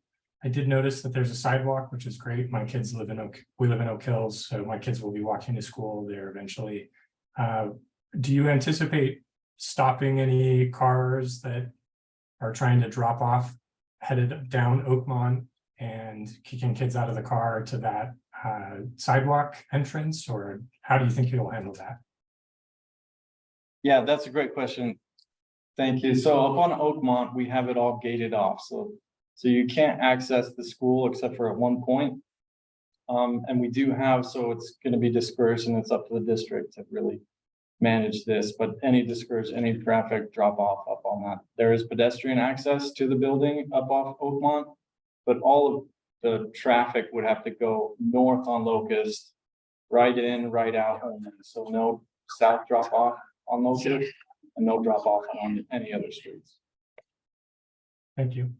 I did notice that there's a sidewalk, which is great. My kids live in we live in Oak Hills, so my kids will be walking to school there eventually. Do you anticipate stopping any cars that are trying to drop off headed down Oakmont and kicking kids out of the car to that sidewalk entrance, or how do you think you'll handle that? Yeah, that's a great question. Thank you. So up on Oakmont, we have it all gated off. So you can't access the school except for at one point. And we do have, so it's going to be discouraged, and it's up to the district to really manage this, but any traffic drop off up on that. There is pedestrian access to the building up off Oakmont, but all of the traffic would have to go north on Locust, right in, right out. So no south drop off on Locust and no drop off on any other streets. Thank you.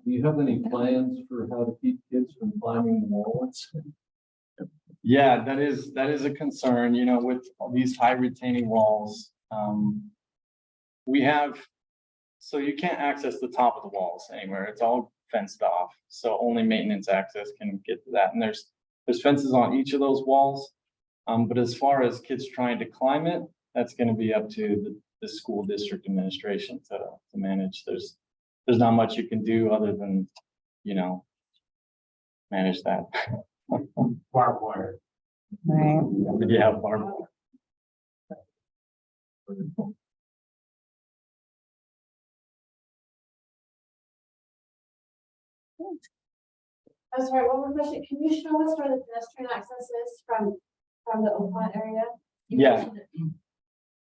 Do you have any plans for how to keep kids from climbing the walls? Yeah, that is a concern, with these high retaining walls. We have, so you can't access the top of the walls anywhere. It's all fenced off. So only maintenance access can get to that. And there's fences on each of those walls. But as far as kids trying to climb it, that's going to be up to the school district administration to manage. There's not much you can do other than, manage that. Barbed wire. Right. Yeah, barbed wire. I'm sorry, one more question. Can you show us where the pedestrian access is from the Oakmont area? You Yeah. mentioned it.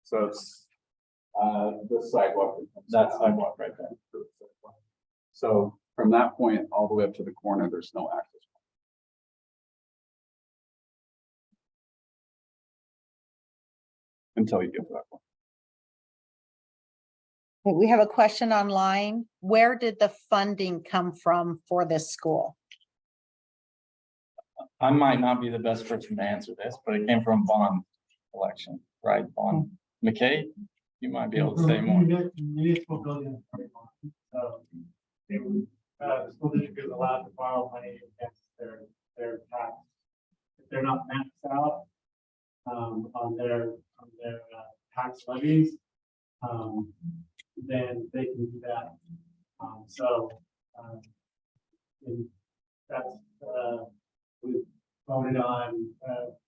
So it's the sidewalk. That sidewalk right there. So from that point all the way up to the corner, there's no access. Until you get to that point. We have a question online. Where did the funding come from for this school? I might not be the best person to answer this, but it came from bond collection, right? Bond. McKay, you might be able to say more. Municipal building. So the school district is allowed to borrow money against their tax. If they're not maxed out on their tax levies, then they can do that. And that's we voted on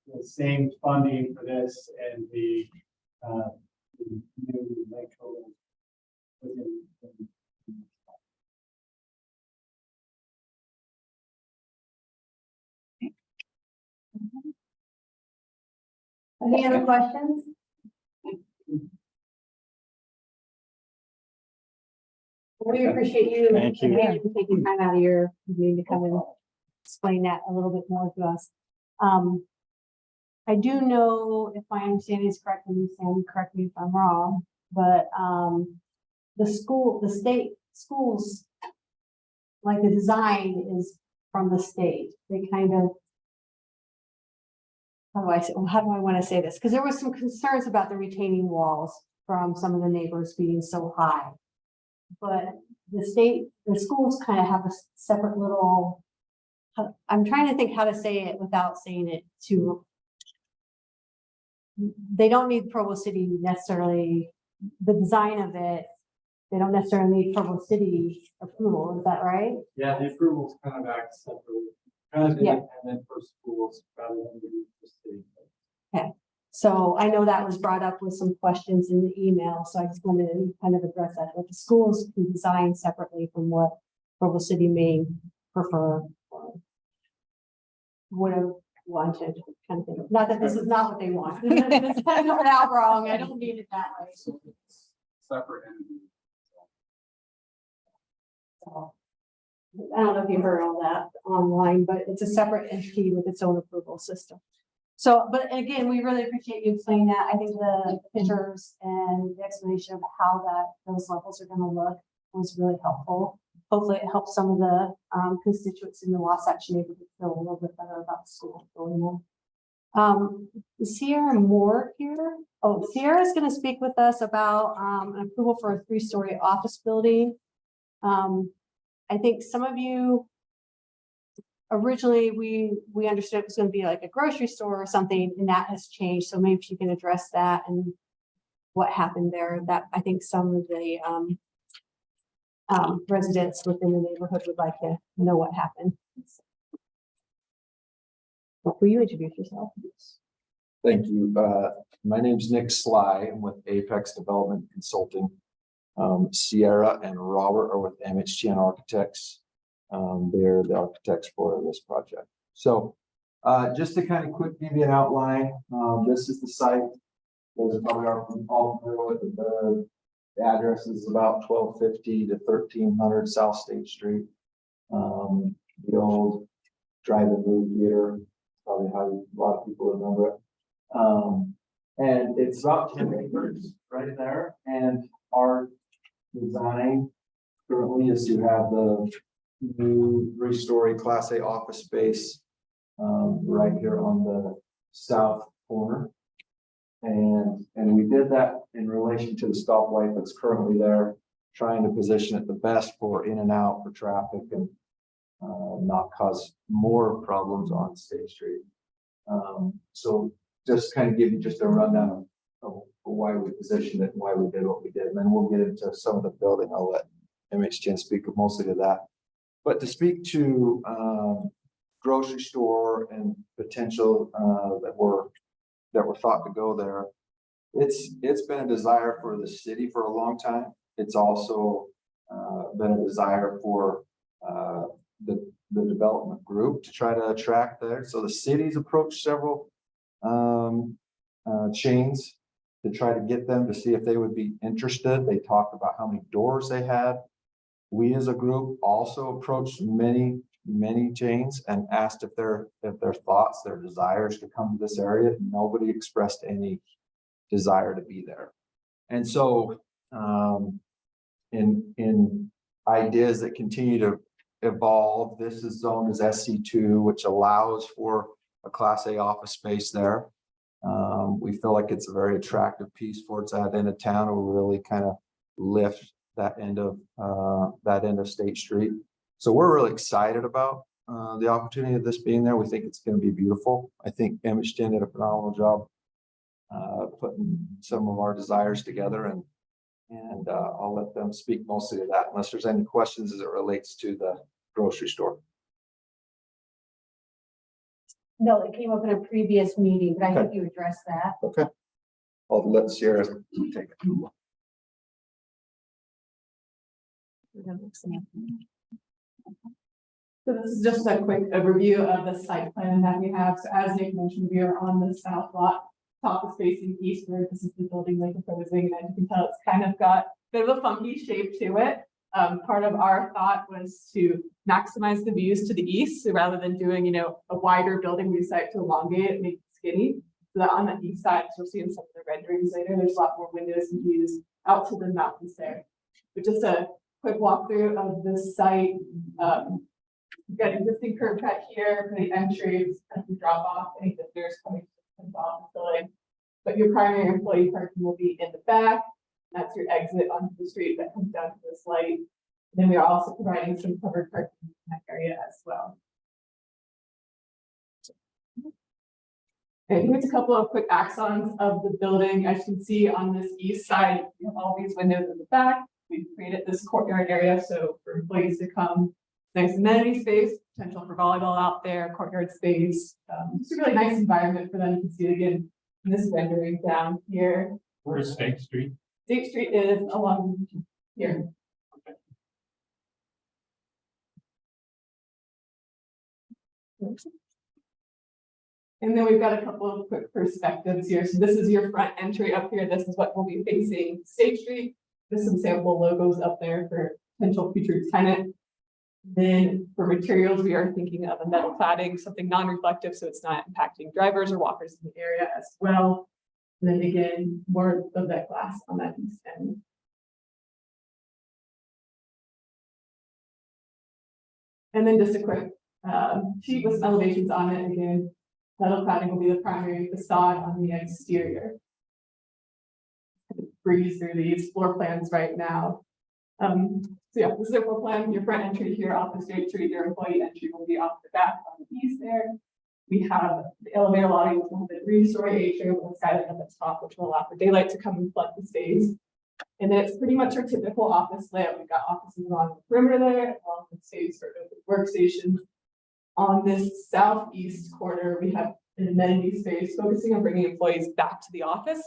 the same funding for this and the new lake building within. Any other questions? We appreciate you. Thank you. again taking time out of your meeting to come and explain that a little bit more to us. I do know, if my understanding is correct, and Sam, correct me if I'm wrong, but the state schools, like the design is from the state. They kind of, how do I want to say this? Because there was some concerns about the retaining walls from some of the neighbors being so high. but the schools kind of have a separate little, I'm trying to think how to say it without saying it too. They don't need Provo City necessarily, the design of it, they don't necessarily need Provo City approval, is that right? Yeah, the approvals kind of act separately, kind of Yeah. independent for schools rather than the city. So I know that was brought up with some questions in the email, so I just wanted to kind of address that, but the schools can design separately from what Provo City may prefer. Or would have wanted, kind of thing. Not that this is not what they want. This is kind of out wrong, I don't mean it that way. Separate entity. So, I don't know if you heard all that online, but it's a separate entity with its own approval system. So, but again, we really appreciate you explaining that. I think the pictures and the explanation of how those levels are going to look was really helpful. Hopefully it helps some of the constituents in the Wasatch neighborhood feel a little bit better about the school going on. Is Sierra Moore here? Oh, Sierra is going to speak with us about an approval for a 3-story office building. I think some of you, originally we understood it was going to be like a grocery store or something, and that has changed. So maybe you can address that and what happened there. That I think some of the residents within the neighborhood would like to know what happened. Will you introduce yourself? Thank you. My name's Nick Sly. I'm with Apex Development Consulting. Sierra and Robert are with MHTN Architects. They're the architects for this project. So just to kind of quick give you an outline, this is the site. Those probably are from all familiar with the address is about 1250 to 1300 South State Street. The old drive-in movie theater, probably how a lot of people remember it. And it's about 10 acres right there. And our design currently is to have the new 3-story Class A office space right here on the south corner. And we did that in relation to the stoplight that's currently there, trying to position it the best for in and out for traffic and not cause more problems on State Street. So just kind of give you just a rundown of why we positioned it and why we did what we did. And then we'll get into some of the building. I'll let MHTN speak mostly to that. But to speak to grocery store and potential that were thought to go there, it's been a desire for the city for a long time. It's also been a desire for the development group to try to attract there. So the city's approached several chains to try to get them to see if they would be interested. They talked about how many doors they had. We as a group also approached many chains and asked if their thoughts, their desires to come to this area. Nobody expressed any desire to be there. And so in ideas that continue to evolve, this is zoned as SC2, which allows for a Class A office space there. We feel like it's a very attractive piece for its that end of town. It will really kind of lift that end of State Street. So we're really excited about the opportunity of this being there. We think it's going to be beautiful. I think MHTN did a phenomenal job putting some of our desires together, and I'll let them speak mostly to that unless there's any questions as it relates to the grocery store. No, it came up in a previous meeting, but I think you addressed that. Okay. I'll let Sierra take it. So this is just a quick overview of the site plan that we have. So as Nick mentioned, we are on the south lot. Top is facing eastward. This is the building they're proposing, and you can tell it's kind of got a bit of a funky shape to it. Part of our thought was to maximize the views to the east, so rather than doing, a wider building, we decided to elongate it, make it skinny. So that on the east side, as you'll see in some of the renderings later, there's a lot more windows and views out to the mountains there. But just a quick walkthrough of this site. We've got existing curb cut here for the entry, as we drop off any visitors coming to the building. But your primary employee parking will be in the back. That's your exit onto the street that comes down to this light. Then we are also providing some covered parking in that area as well. And here's a couple of quick axons of the building. As you can see on this east side, you have all these windows in the back. We've created this courtyard area, so for employees to come, nice amenity space, potential for volleyball out there, courtyard space. It's a really nice environment for them. You can see it again in this rendering down here. Where's State Street? State Street is along here. And then we've got a couple of quick perspectives here. So this is your front entry up here. This is what will be facing State Street. There's some sample logos up there for potential future tenant. Then for materials, we are thinking of a metal cladding, something non-reflective, so it's not impacting drivers or walkers in the area as well. And then again, more of that glass on that east end. And then just a quick sheet with some elevations on it. Again, metal cladding will be the primary facade on the exterior. Breeze through these floor plans right now. So yeah, this is a floor plan. Your front entry here off the State Street, your employee entry will be off the back on the east there. We have the elevator lobby with one of the 3-story atrium with a skylight at the top, which will allow for daylight to come and flood the space. And then it's pretty much our typical office layout. We've got offices along the perimeter there, along the space for workstations. On this southeast corner, we have an amenity space focusing on bringing employees back to the office.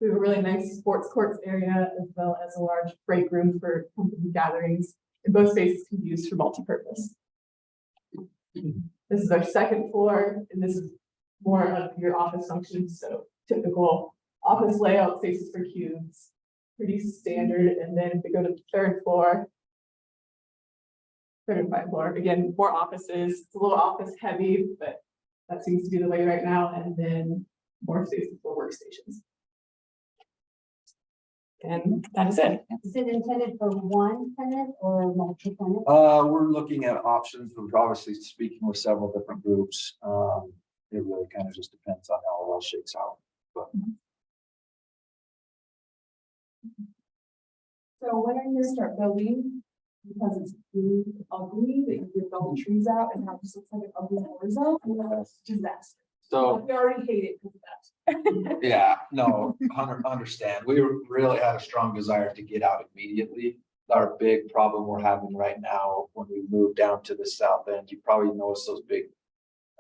We have a really nice sports courts area, as well as a large break room for company gatherings. And both spaces can be used for multi-purpose. This is our second floor, and this is more of your office functions. So typical office layout, spaces for cubes, pretty standard. And then if we go to the third floor, third and final floor, again, more offices. It's a little office heavy, but that seems to be the way right now. And then more spaces for workstations. And that is it. Is it intended for one tenant or multi-tenant? We're looking at options. We're obviously speaking with several different groups. It really kind of just depends on how it all shakes out. But So when are you gonna start building? Because it's really ugly that you rip all the trees out and now it just looks like an ugly horizon. Disaster. so We already hate it because of that. yeah, no, understand. We really had a strong desire to get out immediately. Our big problem we're having right now, when we move down to the south end, you probably notice those big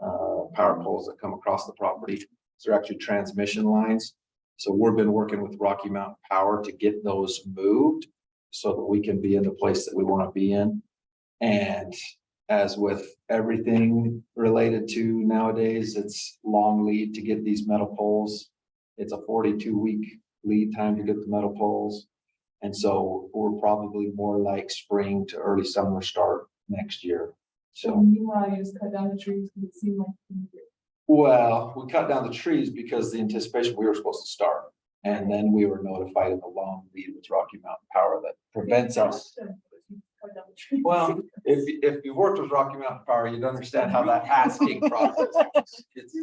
power poles that come across the property. They're actually transmission lines. So we've been working with Rocky Mountain Power to get those moved so that we can be in the place that we want to be in. And as with everything related to nowadays, it's long lead to get these metal poles. It's a 42-week lead time to get the metal poles. And so we're probably more like spring to early summer start next year. So meanwhile, you just cut down the trees because it seemed like. well, we cut down the trees because the anticipation we were supposed to start. And then we were notified of a long lead with Rocky Mountain Power that prevents us. Well, if you worked with Rocky Mountain Power, you'd understand how that asking process is.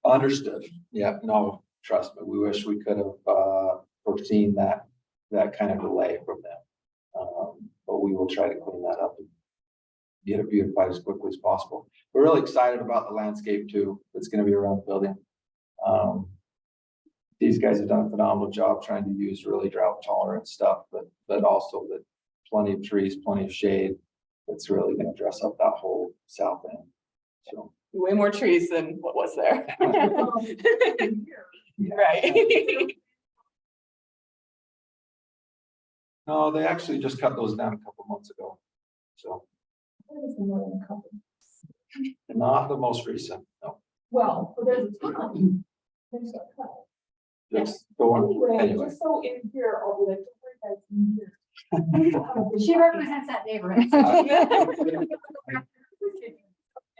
Understood. Yeah, no, trust me, we wish we could have foreseen that kind of delay from them. But we will try to clean that up and get it beautified as quickly as possible. We're really excited about the landscape too that's going to be around the building. These guys have done a phenomenal job trying to use really drought tolerant stuff, but also that plenty of trees, plenty of shade. That's really going to dress up that whole south end. So Way more trees than what was there. yeah. Right. No, they actually just cut those down a couple months ago. So not the most recent, no. Well, but there's a ton. There's a ton. Just the one, anyway. Just so in here, I'll be like, don't worry, guys, in here. She represents that neighborhood. And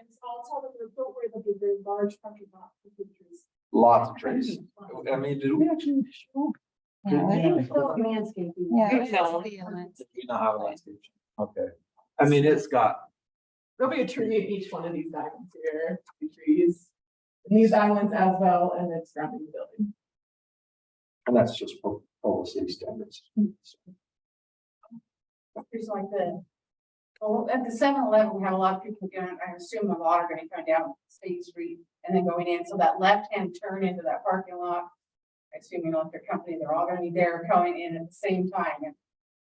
so I'll tell them, don't worry, there'll be a very large country lot with big trees. Lots of trees. I mean, did we actually show? Landscaping. Yeah. Good it's call. the elements. We know how to landscape. Okay. I mean, it's got, There'll be a tree in each one of these diamonds here, 2 trees. news islands as well, and then surrounding the building. And that's just for Provo city standards. It's like well, at the 7-Eleven, we have a lot of people going, I assume a lot are gonna come down State Street and then going in, so that left-hand turn into that parking lot. I assume, you know, if their company, they're all gonna be there going in at the same time, and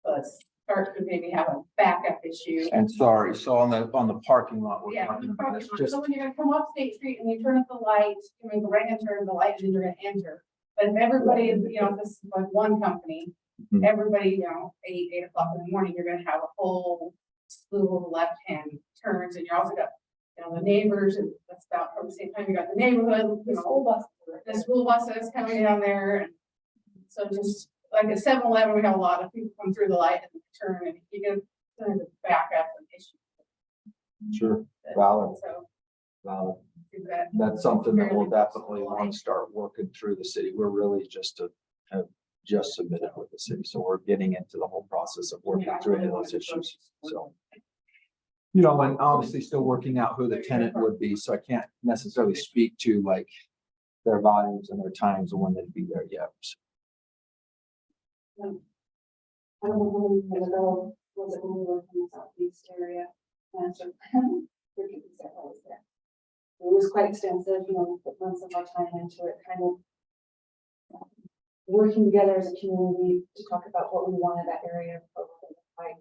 so it's start to maybe have a backup issue. And sorry, so on the parking lot, we're Yeah, talking about this just, so when you're gonna come off State Street and you turn up the light, you mean, right hand turn the light, and then you're gonna enter. But if everybody is, you know, this is like one company, Mhm. everybody, you know, 8 o'clock in the morning, you're gonna have a whole slew of left-hand turns, and you're also got, you know, the neighbors, and that's about from the same time, you got the neighborhood, you know, the school buses coming down there, and so just like at 7-Eleven, we have a lot of people come through the light and turn, and you can turn to back up an issue. sure, valid, So valid. that. That's something that we'll definitely want to start working through the city. We're really just have just submitted with the city. So we're getting into the whole process of working through any of those issues. So, you know, and obviously still working out who the tenant would be. So I can't necessarily speak to like their volumes and their times and when they'd be there yet. I don't know how many years ago was it when we were in the southeast area? And so, was there. It was quite extensive, you know, we put months of our time into it, kind of working together as a community to talk about what we wanted that area of like.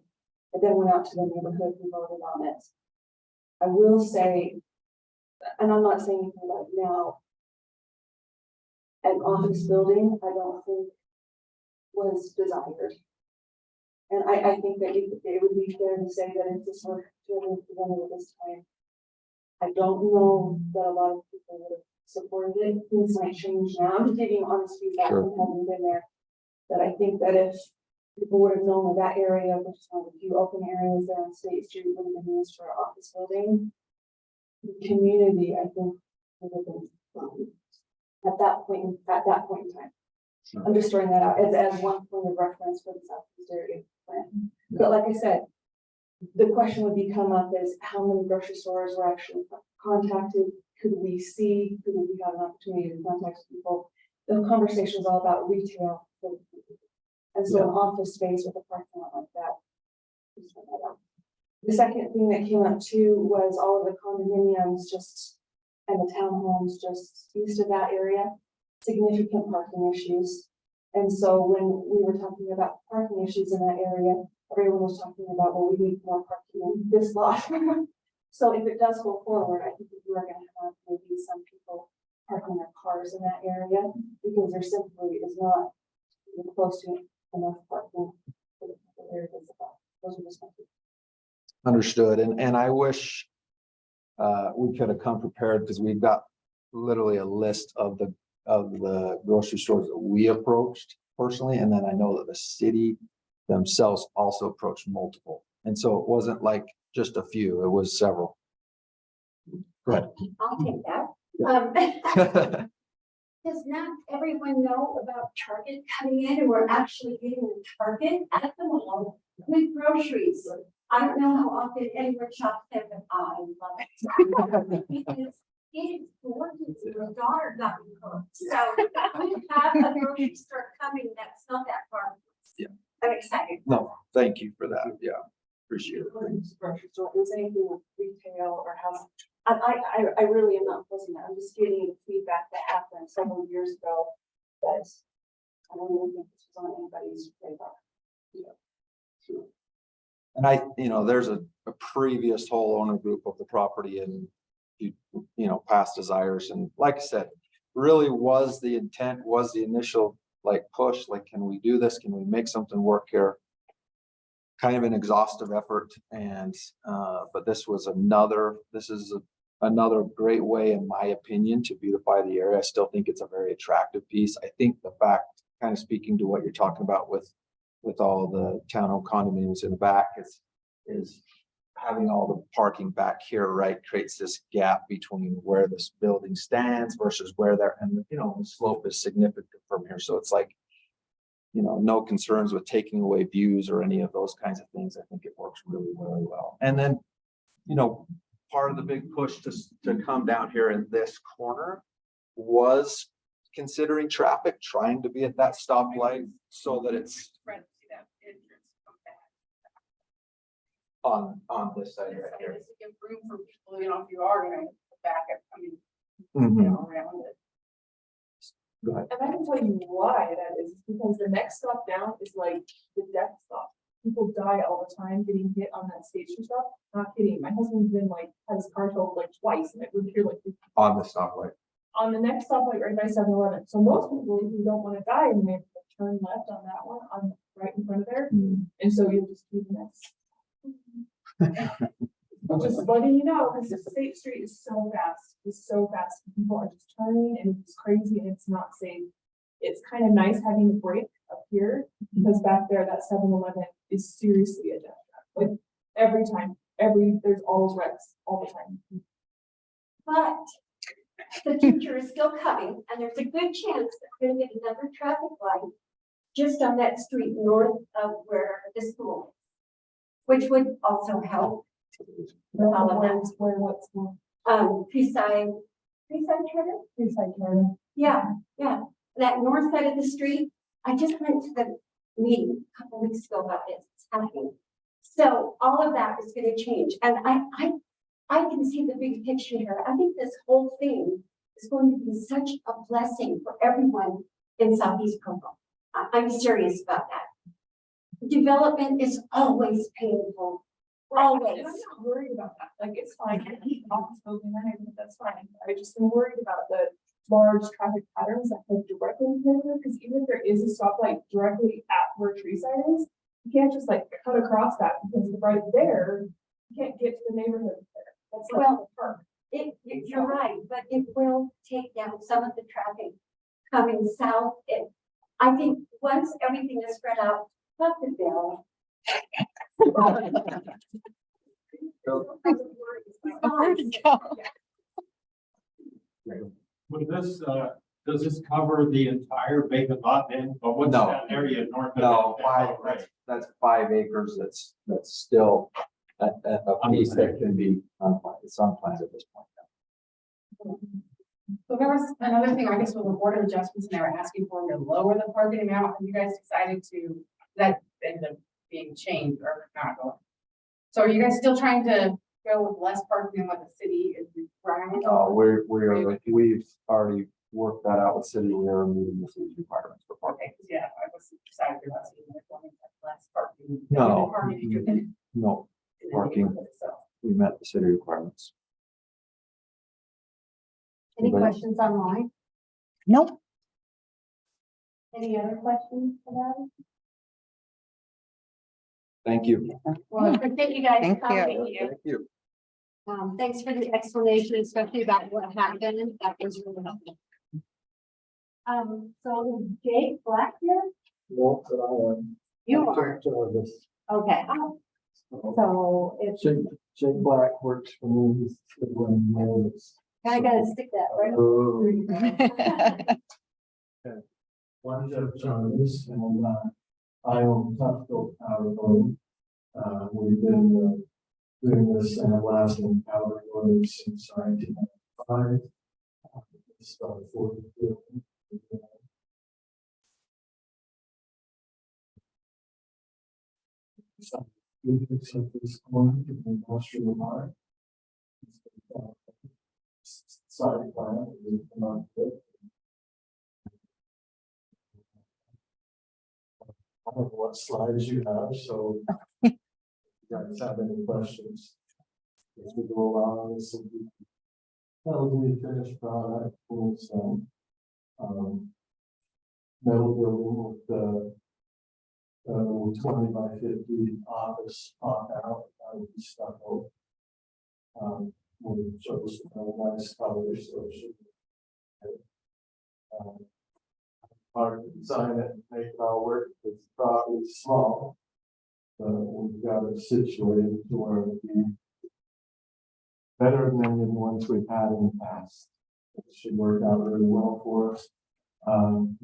And then went out to the neighborhood and voted on it. I will say, and I'm not saying anything about it now, an office building, I don't think was desired. And I think that it would be fair to say that if this were presented at this time, I don't know that a lot of people would have supported it. Things might change now. I'm just giving honest feedback from having been there. That I think that if people would have known that that area, which is one of the few open areas there on State Street, would have been used for an office building, the community, I think, would have been at that point in time. Sure. I'm just throwing that out as one point of reference for the Southeast area plan. But like I said, the question would become up is how many grocery stores were actually contacted? Could we have an opportunity to contact people? The conversation is all about retail. And so an office space with a parking lot like that. The second thing that came up too was all of the condominiums and the townhomes just east of that area, significant parking issues. And so when we were talking about parking issues in that area, everyone was talking about, well, we need more parking in this lot. So if it does go forward, I think we are going to have maybe some people parking their cars in that area because there simply is not even close to enough parking for the areas about. Those are just my two. Understood. And I wish we could have come prepared because we've got literally a list of the grocery stores that we approached personally. And then I know that the city themselves also approached multiple. And so it wasn't like just a few, it was several. Go ahead. I'll take that. Does not everyone know about Target coming in and we're actually getting a Target at the mall with groceries? I don't know how often anyone shops there, but I love it. Because it is gorgeous. My daughter got me hooked. So we have a grocery store coming that's not that far. Yeah. I'm excited. No, thank you for that. Yeah, appreciate it. Grocery store, is anything with retail or housing? I really am not posing that. I'm just giving feedback that happened several years ago. That I don't even think this was on anybody's radar. Yeah. And there's a previous whole owner group of the property and past desires. And like I said, really was the intent, was the initial push, can we do this? Can we make something work here? Kind of an exhaustive effort. And, but this is another great way, in my opinion, to beautify the area. I still think it's a very attractive piece. I think the fact, kind of speaking to what you're talking about with all the townhome condominiums in the back is having all the parking back here, right, creates this gap between where this building stands versus where the slope is significant from here. So it's no concerns with taking away views or any of those kinds of things. I think it works really, really well. And then, part of the big push to come down here in this corner was considering traffic, trying to be at that stoplight so that it's Right, see that entrance come back. on this side right here. Just to give room for people, you know, if you are gonna back up, I mean, Mhm. you know, around it. Go ahead. And I can tell you why that is, because the next stop down is like the death stop. People die all the time getting hit on that station stop. Not kidding. My husband's been like, had his car totaled like twice and it would appear like On the stoplight. on the next stoplight right by 7-Eleven. So most people who don't want to die, and they turn left on that one, on right in front of there. And so you'll just do the next. Just letting you know, because the State Street is so fast. It's so fast. People are just turning and it's crazy and it's not safe. It's kind of nice having a break up here because back there, that 7-Eleven is seriously a death trap. Like every time, there's always wrecks all the time. But the future is still coming, and there's a good chance that we're gonna get another traffic light just on that street north of where the school is, which would also help. All of that. Where what's going? Preside Charter? Preside Charter. Yeah, that north side of the street. I just went to the meeting a couple weeks ago about this. It's happening. So all of that is gonna change, and I can see the big picture here. I think this whole thing is going to be such a blessing for everyone in Southeast Provo. I'm serious about that. Development is always painful, always. And I'm not worried about that. Like, it's fine. I keep office building, I think that's fine. I just am worried about the large traffic patterns that head directly into it, because even if there is a stoplight directly at where Treeside is, you can't just like cut across that because right there, you can't get to the neighborhood there. That's like Well, the park. You're right, but it will take down some of the traffic coming south. I think once everything is spread out, not the bill. Would this, does this cover the entire vacant lot then, or what's No. that area north of? No, that? that's 5 acres. That's still a piece that can be unplanted. It's unplanted at this point. So there was another thing, I guess, with the Board of Adjustments, and they were asking for to lower the parking amount, and you guys decided to, that ended up being changed or not going. So are you guys still trying to go with less parking than what the city is requiring? We've already worked that out with city. We are meeting the city's requirements for parking. Okay, 'cause yeah, I was excited about seeing like wanting less parking. No. Parking in No, the parking. neighborhood itself. we met the city requirements. Any Anybody? questions online? Nope. Any other questions about it? Thank you. Well, thank you guys. Thank for you. coming. Thank you. Thanks for the explanation, especially about what happened. That was really helpful. So is Jake Black here? No, but I am. You are. Jarvis. Okay. So if, Jake Black works for me. He's the one who knows. I gotta stick that right. One of Jarvis and I own Tufto Power Road. We've been doing this lasting power road since 1995. Started for we fix up this corner to the industrial line. Side plan is not good. I don't know what slides you have, so if you guys have any questions as we go along, this will be that'll be a finished product, full some metal building with the 20 by 50 office pop out. I would be stuck over. We'll show some nice colors, so it should be hard to design it and make it all work. It's probably small, but we've got it situated to where it would be better than the ones we've had in the past. It should work out really well for us.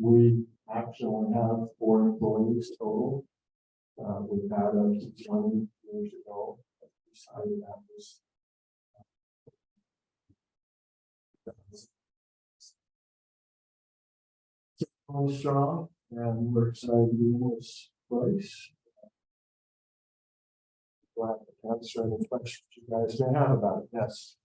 We actually have 4 employees total. We've had up to 20 years ago. We decided that was going strong, and we're excited to be in this place. Glad to answer any questions you guys may have about it. Yes.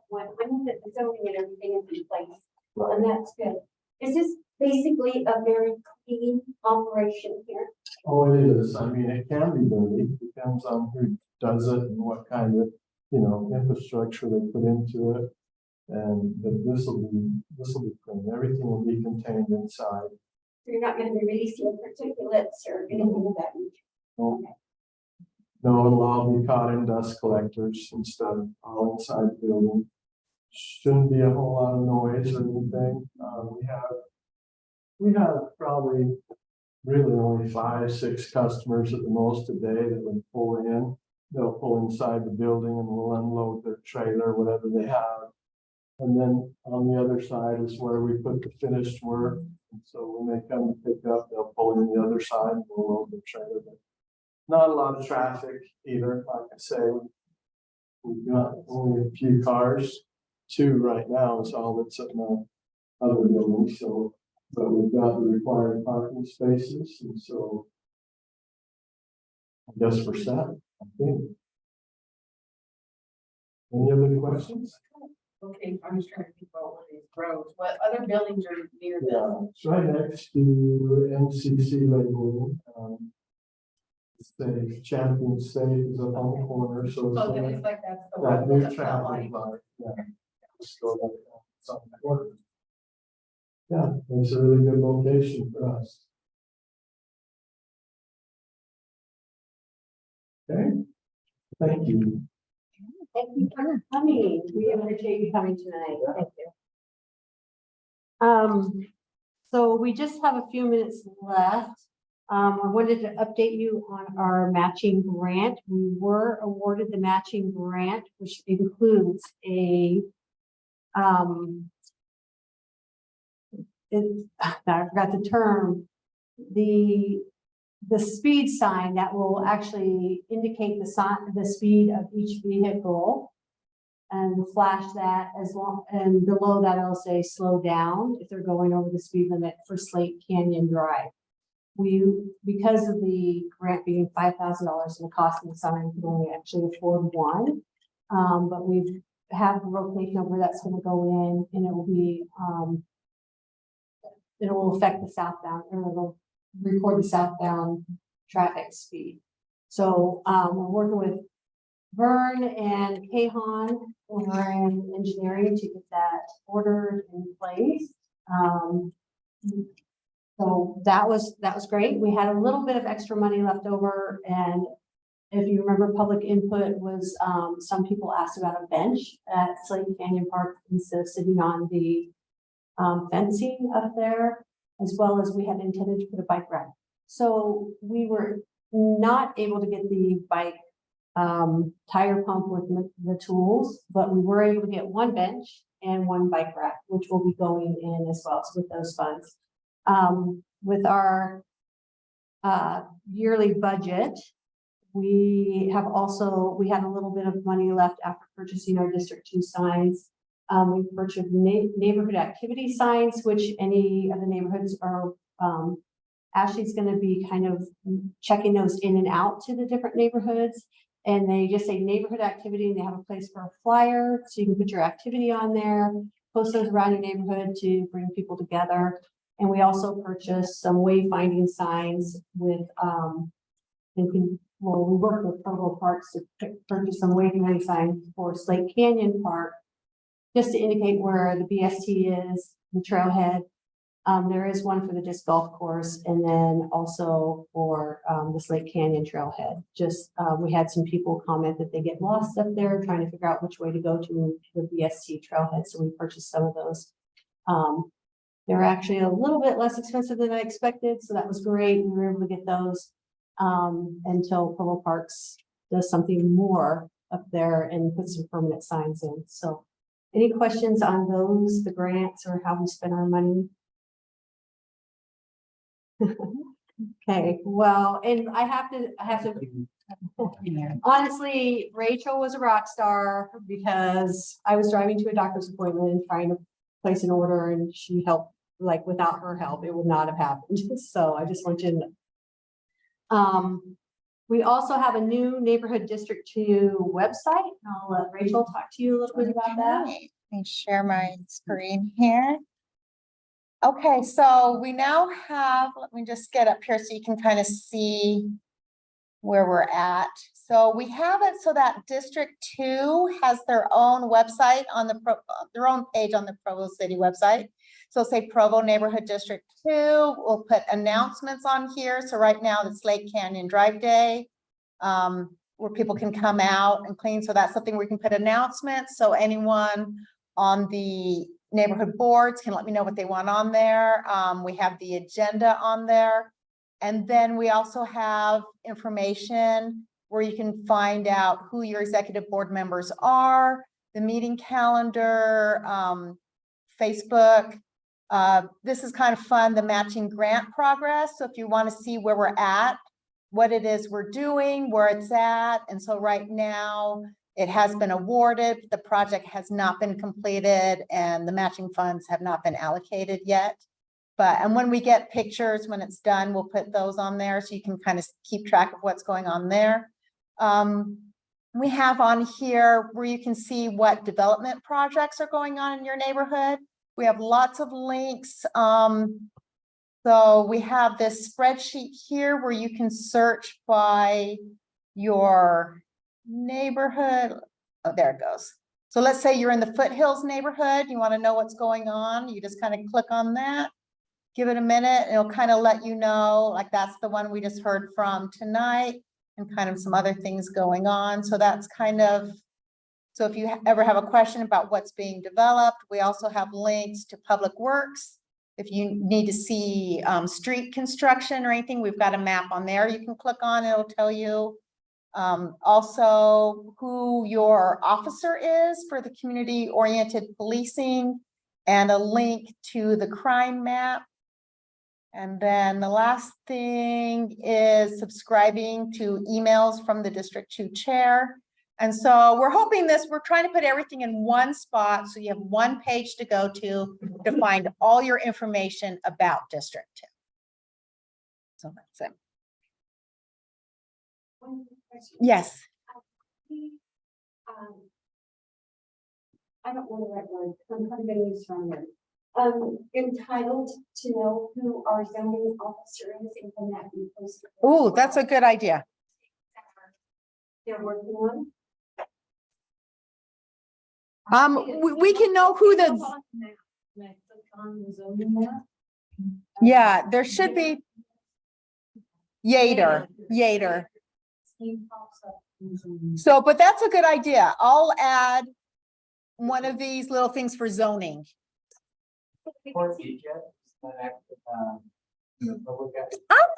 When the zoning and everything is in place, Right. and that's good. Is this basically a very clean operation here? Oh, it is. I mean, it can be dirty. Depends on who does it and what kind of, infrastructure they put into it. But this will be clean. Everything will be contained inside. So you're not going to be releasing particulates or anything of that nature? No, it'll all be caught in dust collectors instead of all inside the building. Shouldn't be a whole lot of noise or anything. We have probably really only 5-6 customers at the most a day that would pull in. They'll pull inside the building and we'll unload their trailer, whatever they have. And then on the other side is where we put the finished work. And so when they come to pick up, they'll pull in the other side and we'll load their trailer. But not a lot of traffic either. Like I say, we've got only a few cars. 2 right now is all that's in the other building. So, but we've got the required parking spaces, and so I guess we're set. I think. Any other questions? Okay, I'm just trying to think about all these roads. What other buildings are near this? Yeah, it's right next to NCC labeling. The Champion Safe is up on the corner, so So then it's it's like that's the that one new that felt like. traffic light. Yeah. Just go back it's on the corner. Yeah, it's a really good location for us. Okay, thank you. Thank you for coming. We appreciate you coming tonight. Thank you. So we just have a few minutes left. I wanted to update you on our matching grant. We were awarded the matching grant, which includes a I forgot the term, the speed sign that will actually indicate the speed of each vehicle and flash that as long, and below that it'll say slow down if they're going over the speed limit for Slate Canyon Drive. Because of the grant being $5,000 and the cost of the sign, we could only actually afford one. But we have the location of where that's going to go in, and it will be it will affect the southbound, or it'll record the southbound traffic speed. So we're working with Vern and Kahan over in engineering to get that ordered in place. So that was great. We had a little bit of extra money left over, and if you remember, public input was some people asked about a bench at Slate Canyon Park instead of sitting on the fencing up there, as well as we had intended to put a bike rack. So we were not able to get the bike tire pump with the tools, but we were able to get one bench and one bike rack, which will be going in as well with those funds. With our yearly budget, we had a little bit of money left after purchasing our District 2 signs. We purchased neighborhood activity signs, which any of the neighborhoods are, Ashley's going to be kind of checking those in and out to the different neighborhoods. And they just say neighborhood activity, and they have a place for a flyer, so you can put your activity on there, post those around your neighborhood to bring people together. And we also purchased some wayfinding signs with, we worked with Provo Parks to purchase some wayfinding signs for Slate Canyon Park, just to indicate where the BST is, the trailhead. There is one for the disc golf course, and then also for the Slate Canyon trailhead. We had some people comment that they get lost up there trying to figure out which way to go to the BST trailhead, so we purchased some of those. They're actually a little bit less expensive than I expected, so that was great. We were able to get those until Provo Parks does something more up there and put some permanent signs in. So any questions on those, the grants, or how we spend our money? Okay, well, and I have to honestly, Rachel was a rock star because I was driving to a doctor's appointment and trying to place an order, and she helped like without her help, it would not have happened. So I just want you to know. We also have a new neighborhood District 2 website. I'll let Rachel talk to you a little bit about that. Let me share my screen here. Okay, so we now have, let me just get up here so you can kind of see where we're at. So we have it so that District 2 has their own website on the their own page on the Provo City website. So say Provo Neighborhood District 2, we'll put announcements on here. So right now it's Lake Canyon Drive Day, where people can come out and clean. So that's something we can put announcements. So anyone on the neighborhood boards can let me know what they want on there. We have the agenda on there. And then we also have information where you can find out who your executive board members are, the meeting calendar, Facebook. This is kind of fun, the matching grant progress. So if you want to see where we're at, what it is we're doing, where it's at. And so right now it has been awarded, the project has not been completed, and the matching funds have not been allocated yet. And when we get pictures, when it's done, we'll put those on there so you can kind of keep track of what's going on there. We have on here where you can see what development projects are going on in your neighborhood. We have lots of links. So we have this spreadsheet here where you can search by your neighborhood. Oh, there it goes. So let's say you're in the Foothills neighborhood. You want to know what's going on. You just kind of click on that. Give it a minute. It'll kind of let you know, like that's the one we just heard from tonight, and kind of some other things going on. So that's kind of, so if you ever have a question about what's being developed, we also have links to Public Works. If you need to see street construction or anything, we've got a map on there you can click on. It'll tell you also who your officer is for the community-oriented policing, and a link to the crime map. And then the last thing is subscribing to emails from the District 2 chair. And so we're hoping we're trying to put everything in one spot so you have one page to go to find all your information about District 2. So that's it. Yes. I don't want to write one. I'm kind of getting used to it. Entitled to know who our zoning officer is, and can that be posted? Oh, that's a good idea. They're working on. We can know who the, yeah, there should be Yater. So, but that's a good idea. I'll add one of these little things for zoning. I'm not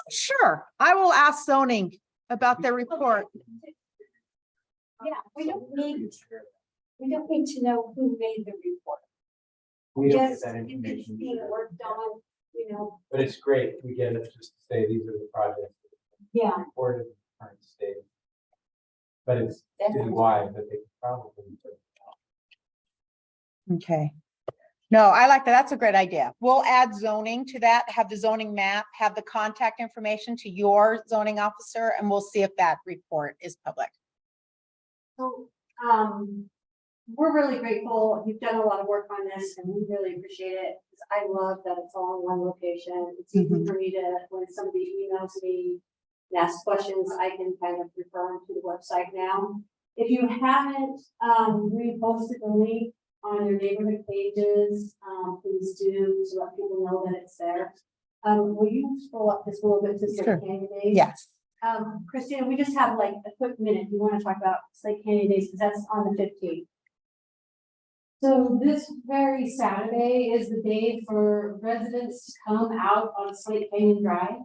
sure. I will ask zoning about their report. Yeah, we don't need to know who made the report. We don't get Just that if it's information. being either. worked on, you know. But it's great. We get it just to say these are the projects. Yeah. Reported in the current state. But it's citywide, but they could probably. Okay. No, I like that. That's a great idea. We'll add zoning to that, have the zoning map, have the contact information to your zoning officer, and we'll see if that report is public. So, we're really grateful. You've done a lot of work on this, and we really appreciate it. I love that it's all in one location. It's easy for me to, when somebody emails me and asks questions, I can kind of refer them to the website now. If you haven't reposted the link on your neighborhood pages, please do, to let people know that it's there. Will you scroll up this a little bit to Slate Canyon Days? Yes. Christina, we just have like a quick minute. You want to talk about Slate Canyon Days because that's on the 15th. So this very Saturday is the day for residents to come out on Slate Canyon Drive.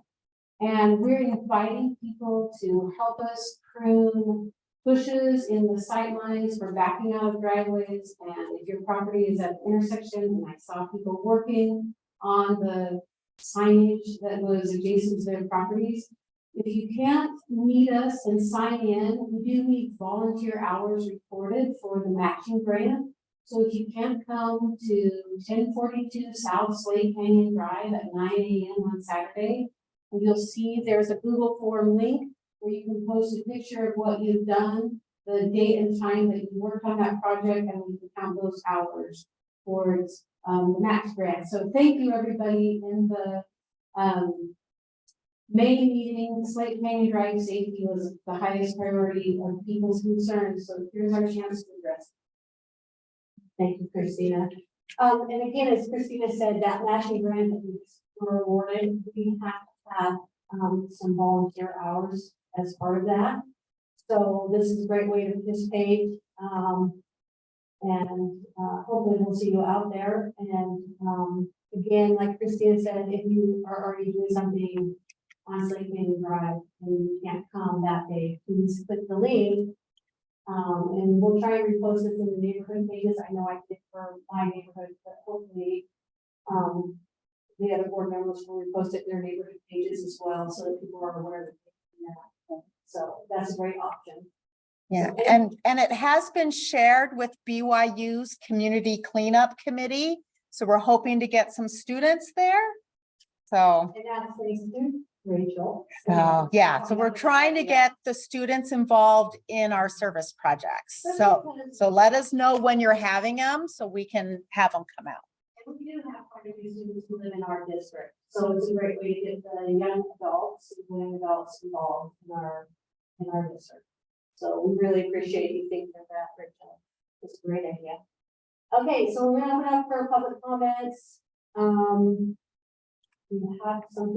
And we're inviting people to help us prune bushes in the sight lines for backing out of driveways. And if your property is at an intersection, and I saw people working on the signage that was adjacent to their properties, if you can't meet us and sign in, we do need volunteer hours recorded for the matching grant. So if you can't come to 1042 South Slate Canyon Drive at 9 a.m. on Saturday, you'll see there's a Google form link where you can post a picture of what you've done, the date and time that you worked on that project, and we can count those hours towards the max grant. So thank you, everybody in the May meeting. Slate Canyon Drive safety was the highest priority of people's concerns. So here's our chance to address. Thank you, Christina. And again, as Christina said, that matching grant that we were awarded, we have to have some volunteer hours as part of that. So this is a great way to participate. Hopefully we'll see you out there. And again, like Christina said, if you are already doing something on Slate Canyon Drive and you can't come that day, please click the link. And we'll try and repost this in the neighborhood pages. I know I did for my neighborhood, but hopefully the other board members will repost it in their neighborhood pages as well, so that people are aware that. So that's a great option. Yeah, and it has been shared with BYU's Community Cleanup Committee. So we're hoping to get some students there. So. And that's thanks to Rachel. So, yeah, so we're trying to get the students involved in our service projects. So let us know when you're having them so we can have them come out. And we do have quite a few students who live in our district. So it's a great way to get the young adults involved in our district. So we really appreciate you thinking of that, Rachel. It's a great idea. Okay, so we're gonna open up for public comments. You have something,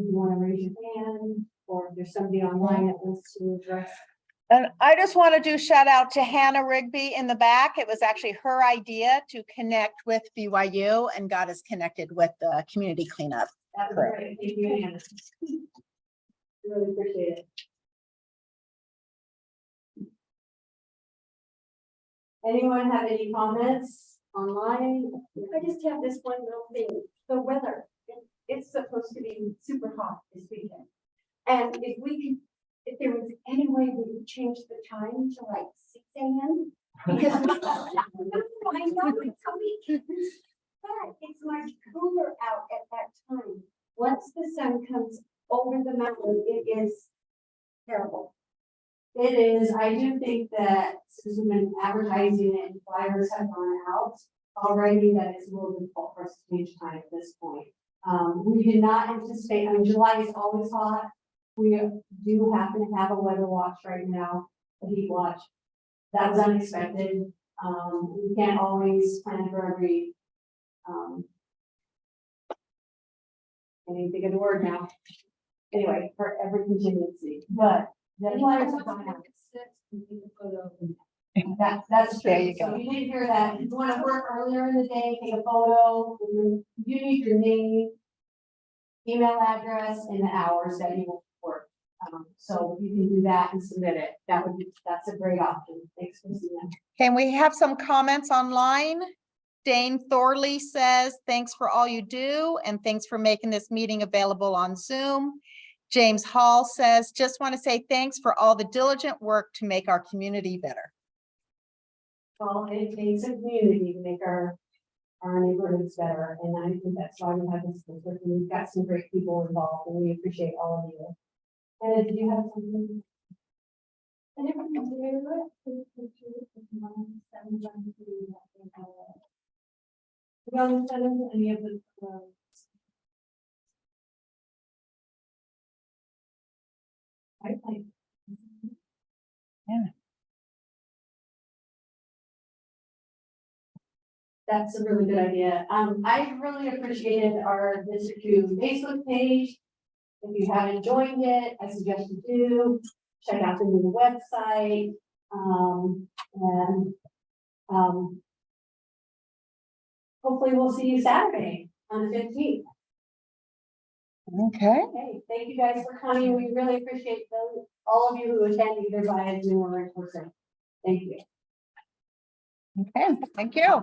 you want to raise your hand, or if there's somebody online that wants to address. And I just want to do shout out to Hannah Rigby in the back. It was actually her idea to connect with BYU and got us connected with the community cleanup. That's great. Thank you, Hannah. Really appreciate it. Anyone have any comments online? I just have this one little thing, the weather. It's supposed to be super hot this weekend. And if there was any way we could change the time to like 6 a.m. Because I know it's a weekend, but it's much cooler out at that time. Once the sun comes over the mountain, it is terrible. It is. I do think that since we've been advertising it and flyers have gone out already, that it's a little difficult for us to change time at this point. We did not anticipate, I mean, July is always hot. We do happen to have a weather watch right now, a heat watch. That was unexpected. We can't always plan for every, I didn't think of the word now. Anyway, for every contingency, but the flyers have gone out. That's true. There you go. So you did hear that. If you want to work earlier in the day, take a photo. You need your name, email address, and the hours that you will work. So you can do that and submit it. That's a great option. Thanks, Christina. Can we have some comments online? Dane Thorley says, thanks for all you do and thanks for making this meeting available on Zoom. James Hall says, just want to say thanks for all the diligent work to make our community better. Well, it takes a community to make our neighborhoods better, and I think that's why we have this. We've got some great people involved, and we appreciate all of you. And did you have something? I never considered it. We don't send any of the. Yeah. That's a really good idea. I really appreciated our District 2 Facebook page. If you haven't joined it, I suggest you do. Check out the new website. Hopefully we'll see you Saturday on the 15th. Okay. Okay, thank you guys for coming. We really appreciate all of you who attend either via Zoom or in person. Thank you. Okay, thank you.